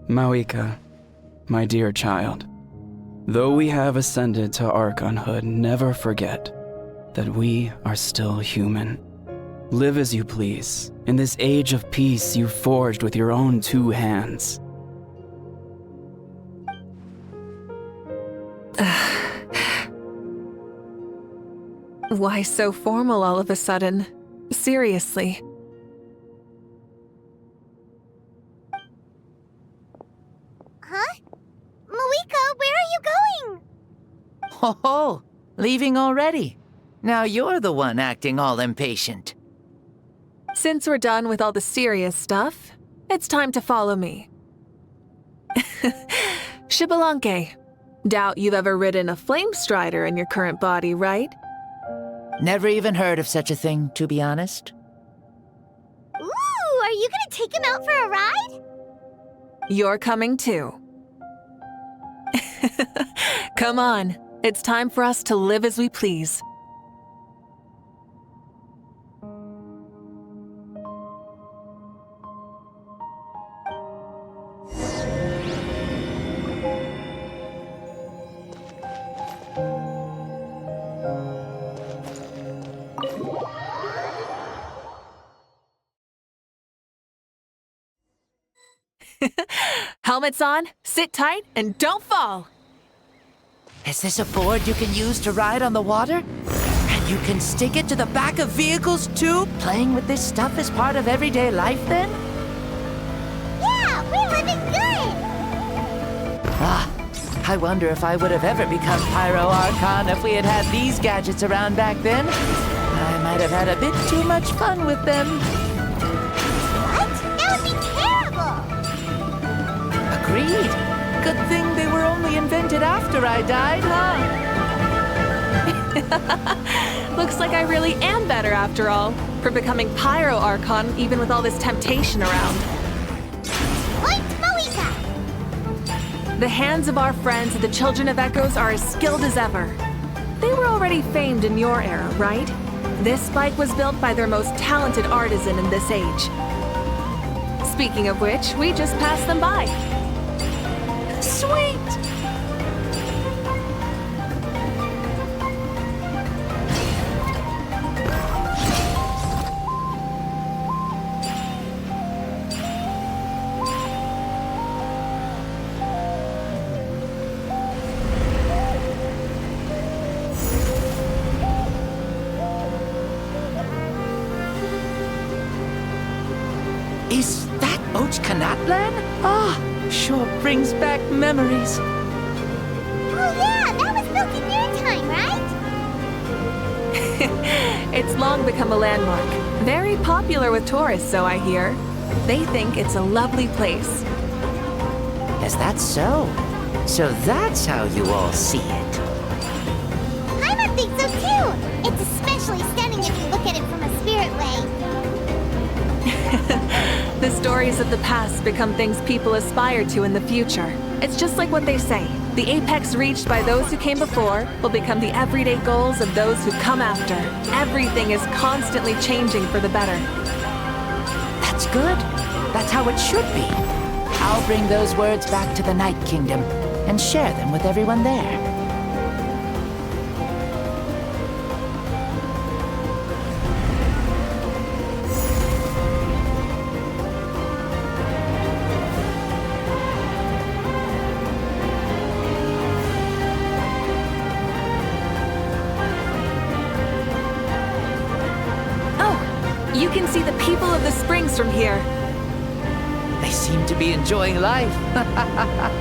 Mavuika, my dear child, though we have ascended to Archonhood, never forget that we are still human. Live as you please, in this age of peace you forged with your own two hands. Why so formal all of a sudden? Seriously. Huh? Mavuika, where are you going? Ho ho! Leaving already? Now you're the one acting all impatient. Since we're done with all the serious stuff, it's time to follow me. Xbalanque, doubt you've ever ridden a flame strider in your current body, right? Never even heard of such a thing, to be honest. Ooh, are you gonna take him out for a ride? You're coming too. Come on, it's time for us to live as we please. Helmets on, sit tight, and don't fall. Is this a board you can use to ride on the water? And you can stick it to the back of vehicles too? Playing with this stuff is part of everyday life then? Yeah, we're living good! Ah, I wonder if I would have ever become Pyro Archon if we had had these gadgets around back then. I might have had a bit too much fun with them. What? That would be terrible! Agreed. Good thing they were only invented after I died, huh? Looks like I really am better after all, for becoming Pyro Archon even with all this temptation around. Point Mavuika! The hands of our friends the Children of Echoes are as skilled as ever. They were already famed in your era, right? This spike was built by their most talented artisan in this age. Speaking of which, we just passed them by. Sweet! Is that Ochkanatlan? Ah, sure brings back memories. Oh yeah, that was built in your time, right? It's long become a landmark. Very popular with tourists, so I hear. They think it's a lovely place. Is that so? So that's how you all see it. I think so too! It's especially stunning if you look at it from a spirit way. The stories of the past become things people aspire to in the future. It's just like what they say. The apex reached by those who came before will become the everyday goals of those who come after. Everything is constantly changing for the better. That's good. That's how it should be. I'll bring those words back to the Night Kingdom and share them with everyone there. You can see the people of the springs from here. They seem to be enjoying life.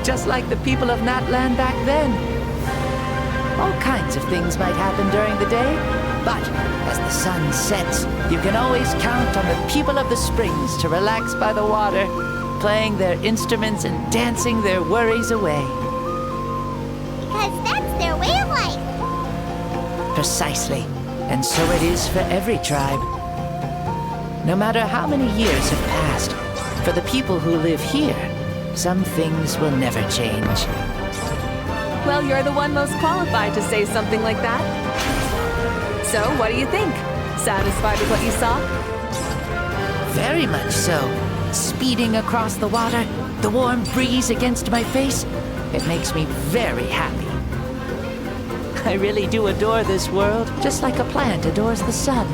Just like the people of Natlan back then. All kinds of things might happen during the day, but as the sun sets, you can always count on the people of the springs to relax by the water, playing their instruments and dancing their worries away. Because that's their way of life. Precisely. And so it is for every tribe. No matter how many years have passed, for the people who live here, some things will never change. Well, you're the one most qualified to say something like that. So, what do you think? Satisfied with what you saw? Very much so. Speeding across the water, the warm breeze against my face, it makes me very happy. I really do adore this world, just like a plant adores the sun.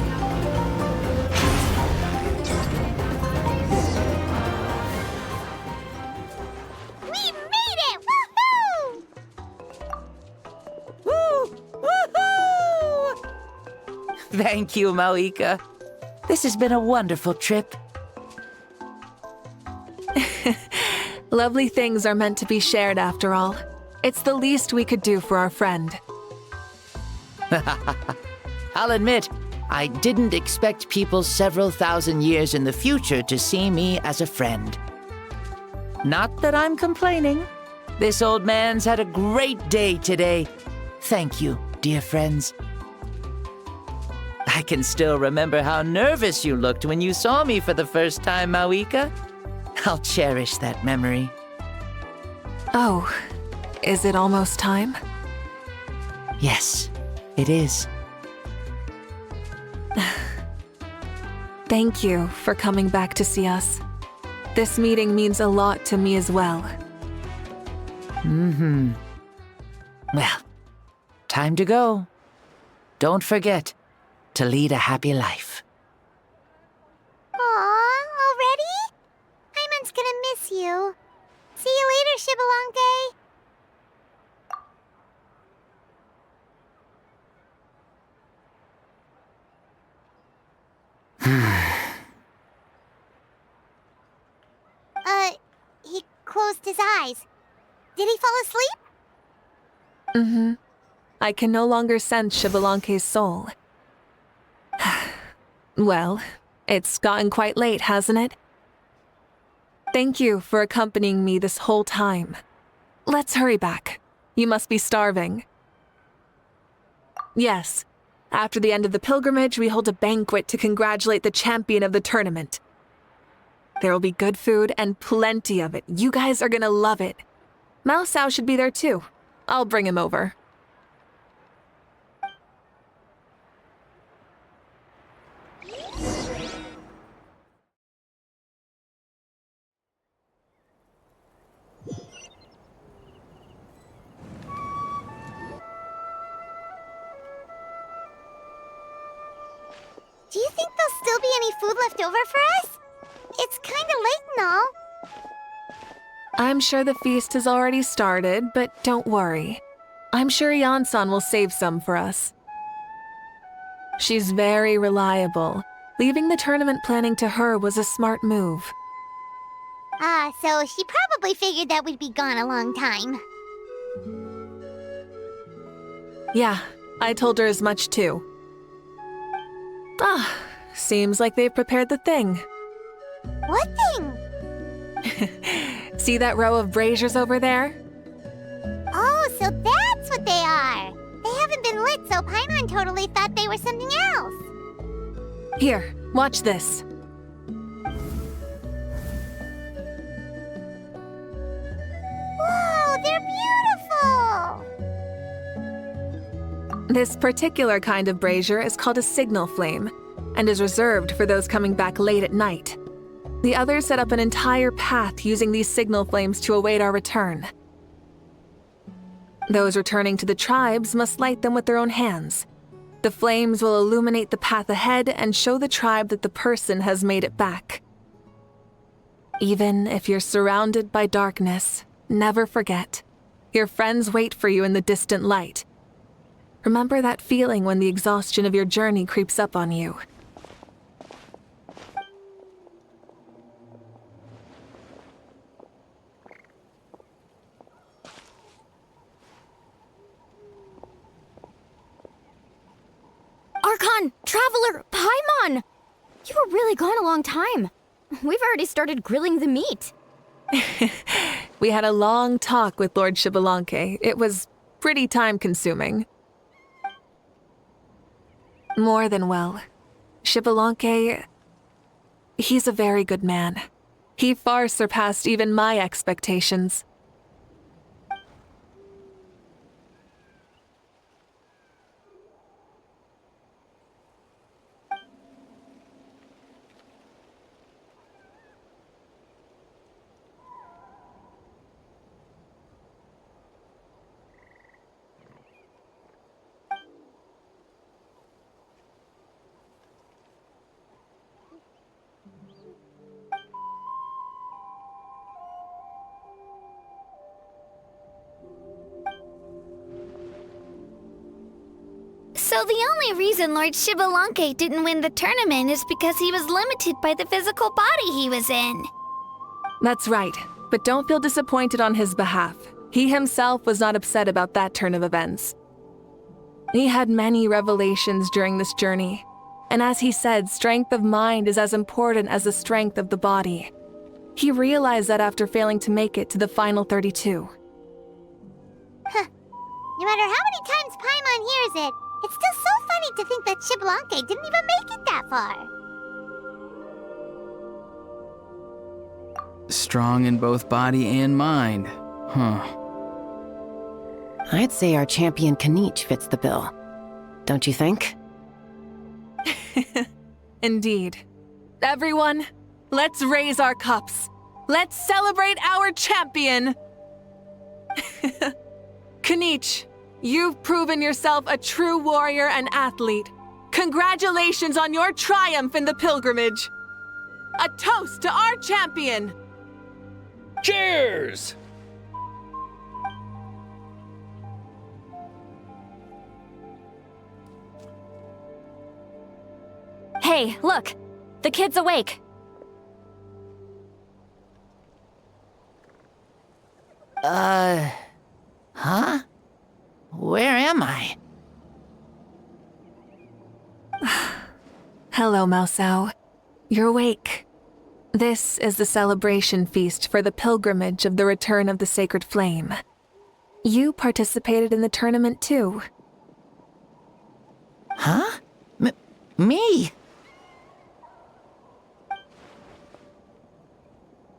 Thank you, Mavuika. This has been a wonderful trip. Lovely things are meant to be shared after all. It's the least we could do for our friend. I'll admit, I didn't expect people several thousand years in the future to see me as a friend. Not that I'm complaining. This old man's had a great day today. Thank you, dear friends. I can still remember how nervous you looked when you saw me for the first time, Mavuika. I'll cherish that memory. Oh, is it almost time? Yes, it is. Thank you for coming back to see us. This meeting means a lot to me as well. Well, time to go. Don't forget to lead a happy life. Aw, already? Hyman's gonna miss you. See you later. closed his eyes. Did he fall asleep? Mm-hmm. I can no longer sense Xbalanque's soul. Well, it's gotten quite late, hasn't it? Thank you for accompanying me this whole time. Let's hurry back. You must be starving. Yes. After the end of the pilgrimage, we hold a banquet to congratulate the champion of the tournament. There will be good food and plenty of it. You guys are gonna love it. Mao Sao should be there too. I'll bring him over. Do you think there'll still be any food left over for us? It's kinda late and all. I'm sure the feast has already started, but don't worry. I'm sure Yansan will save some for us. She's very reliable. Leaving the tournament planning to her was a smart move. So she probably figured that we'd be gone a long time. Yeah, I told her as much too. Seems like they've prepared the thing. What thing? See that row of braziers over there? Oh, so that's what they are! They haven't been lit, so Paimon totally thought they were something else. Here, watch this. Whoa, they're beautiful! This particular kind of brazier is called a signal flame, and is reserved for those coming back late at night. The others set up an entire path using these signal flames to await our return. Those returning to the tribes must light them with their own hands. The flames will illuminate the path ahead and show the tribe that the person has made it back. Even if you're surrounded by darkness, never forget. Your friends wait for you in the distant light. Remember that feeling when the exhaustion of your journey creeps up on you. Archon! Traveler! Paimon! You were really gone a long time. We've already started grilling the meat. We had a long talk with Lord Xbalanque. It was pretty time-consuming. More than well. Xbalanque, he's a very good man. He far surpassed even my expectations. So the only reason Lord Xbalanque didn't win the tournament is because he was limited by the physical body he was in. That's right, but don't feel disappointed on his behalf. He himself was not upset about that turn of events. He had many revelations during this journey, and as he said, strength of mind is as important as the strength of the body. He realized that after failing to make it to the final 32. No matter how many times Paimon hears it, it's still so funny to think that Xbalanque didn't even make it that far. Strong in both body and mind. Huh. I'd say our champion Kanich fits the bill. Don't you think? Indeed. Everyone, let's raise our cups. Let's celebrate our champion! Kanich, you've proven yourself a true warrior and athlete. Congratulations on your triumph in the pilgrimage. A toast to our champion! Cheers! Hey, look! The kid's awake! Huh? Where am I? Hello, Mausau. You're awake. This is the celebration feast for the pilgrimage of the return of the sacred flame. You participated in the tournament too. Huh? Me?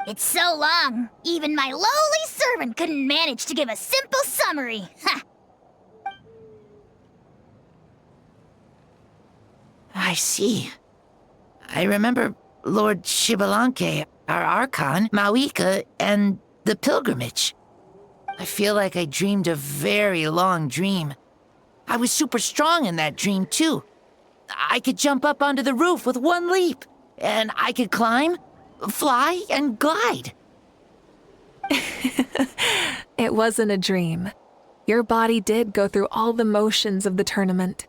It's so long, even my lowly servant couldn't manage to give a simple summary. Ha! I see. I remember Lord Shibalanke, our Archon, Mavuika, and the pilgrimage. I feel like I dreamed a very long dream. I was super strong in that dream, too. I could jump up onto the roof with one leap, and I could climb, fly, and glide. It wasn't a dream. Your body did go through all the motions of the tournament.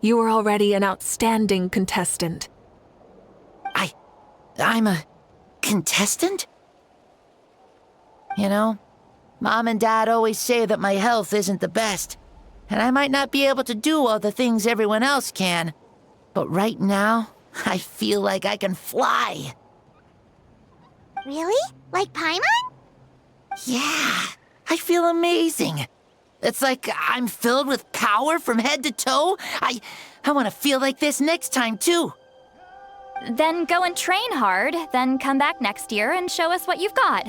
You were already an outstanding contestant. I'm a contestant? You know, Mom and Dad always say that my health isn't the best, and I might not be able to do all the things everyone else can. But right now, I feel like I can fly. Really? Like Paimon? Yeah, I feel amazing. It's like I'm filled with power from head to toe. I want to feel like this next time, too. Then go and train hard, then come back next year and show us what you've got.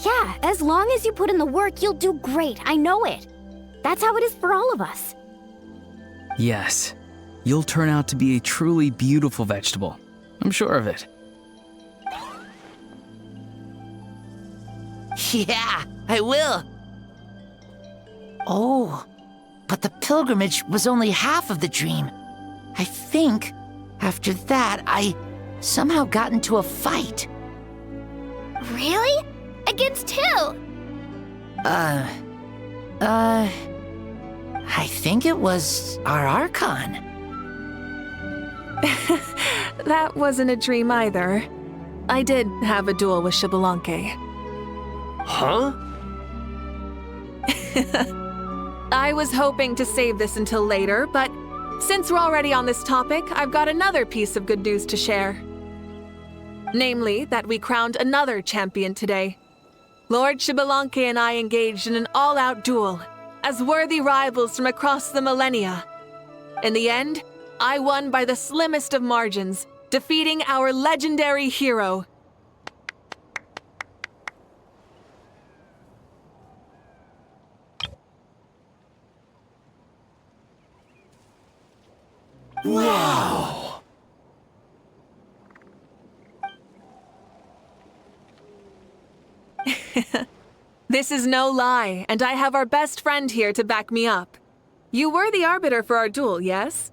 Yeah, as long as you put in the work, you'll do great. I know it. That's how it is for all of us. Yes, you'll turn out to be a truly beautiful vegetable. I'm sure of it. Yeah, I will. Oh, but the pilgrimage was only half of the dream. I think after that, I somehow got into a fight. Really? Against who? I think it was our Archon. That wasn't a dream either. I did have a duel with Shibalanke. Huh? I was hoping to save this until later, but since we're already on this topic, I've got another piece of good news to share. Namely, that we crowned another champion today. Lord Shibalanke and I engaged in an all-out duel, as worthy rivals from across the millennia. In the end, I won by the slimmest of margins, defeating our legendary hero. Wow! This is no lie, and I have our best friend here to back me up. You were the arbiter for our duel, yes?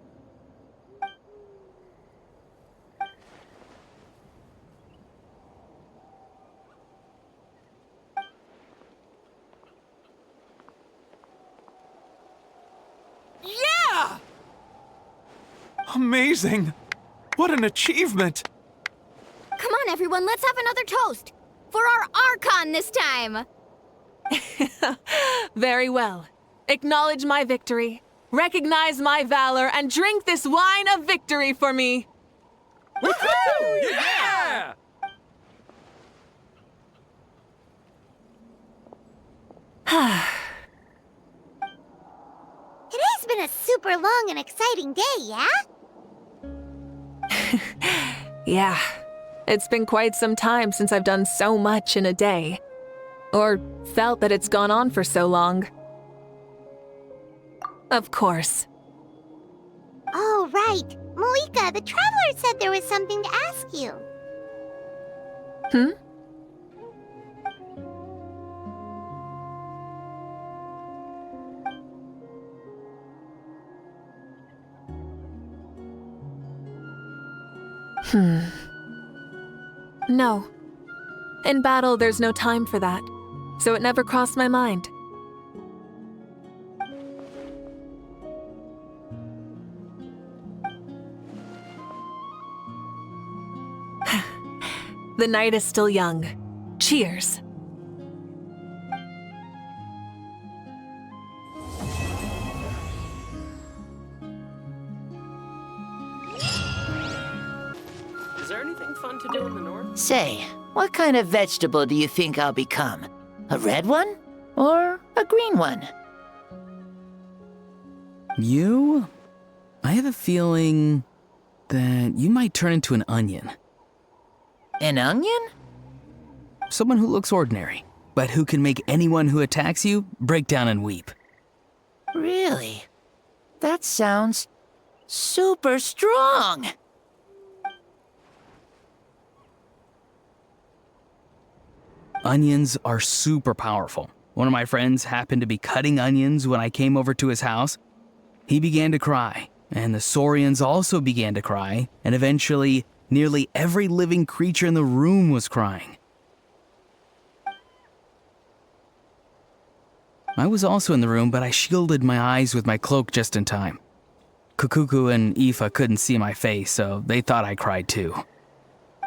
Yeah! Amazing! What an achievement! Come on, everyone, let's have another toast. For our Archon this time. Very well. Acknowledge my victory, recognize my valor, and drink this wine of victory for me. Woohoo! Yeah! It has been a super long and exciting day, yeah? Yeah, it's been quite some time since I've done so much in a day. Or felt that it's gone on for so long. Of course. Oh, right. Mavuika, the Traveler said there was something to ask you. Hmm? No. In battle, there's no time for that, so it never crossed my mind. The night is still young. Cheers. Is there anything fun to do in the north? Say, what kind of vegetable do you think I'll become? A red one? Or a green one? You? I have a feeling that you might turn into an onion. An onion? Someone who looks ordinary, but who can make anyone who attacks you break down and weep. Really? That sounds super strong. Onions are super powerful. One of my friends happened to be cutting onions when I came over to his house. He began to cry, and the Saurians also began to cry, and eventually, nearly every living creature in the room was crying. I was also in the room, but I shielded my eyes with my cloak just in time. Kukuku and Aoife couldn't see my face, so they thought I cried too.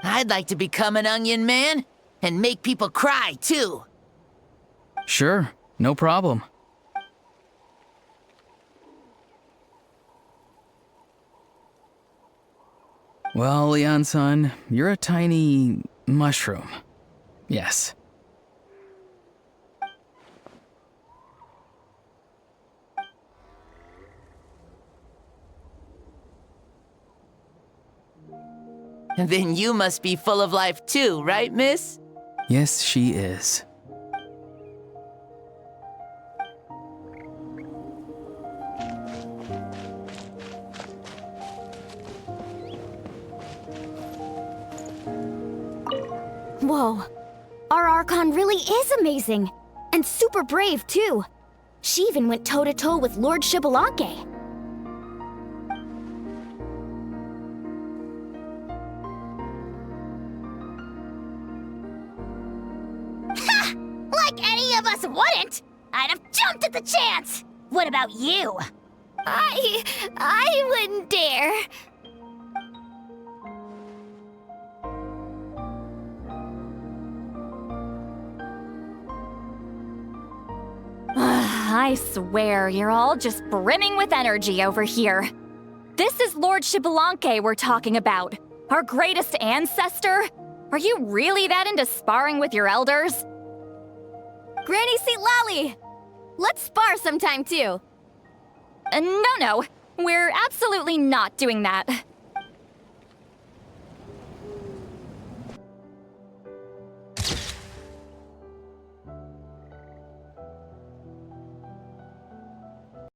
I'd like to become an onion man and make people cry too. Sure, no problem. Well, Leon-san, you're a tiny mushroom. Yes. Then you must be full of life too, right, miss? Yes, she is. Whoa. Our Archon really is amazing. And super brave, too. She even went toe-to-toe with Lord Shibalanke. Ha! Like any of us wouldn't! I'd have jumped at the chance! What about you? I wouldn't dare. I swear, you're all just brimming with energy over here. This is Lord Shibalanke we're talking about. Our greatest ancestor? Are you really that into sparring with your elders? Granny Seatlali! Let's spar sometime, too. No. We're absolutely not doing that.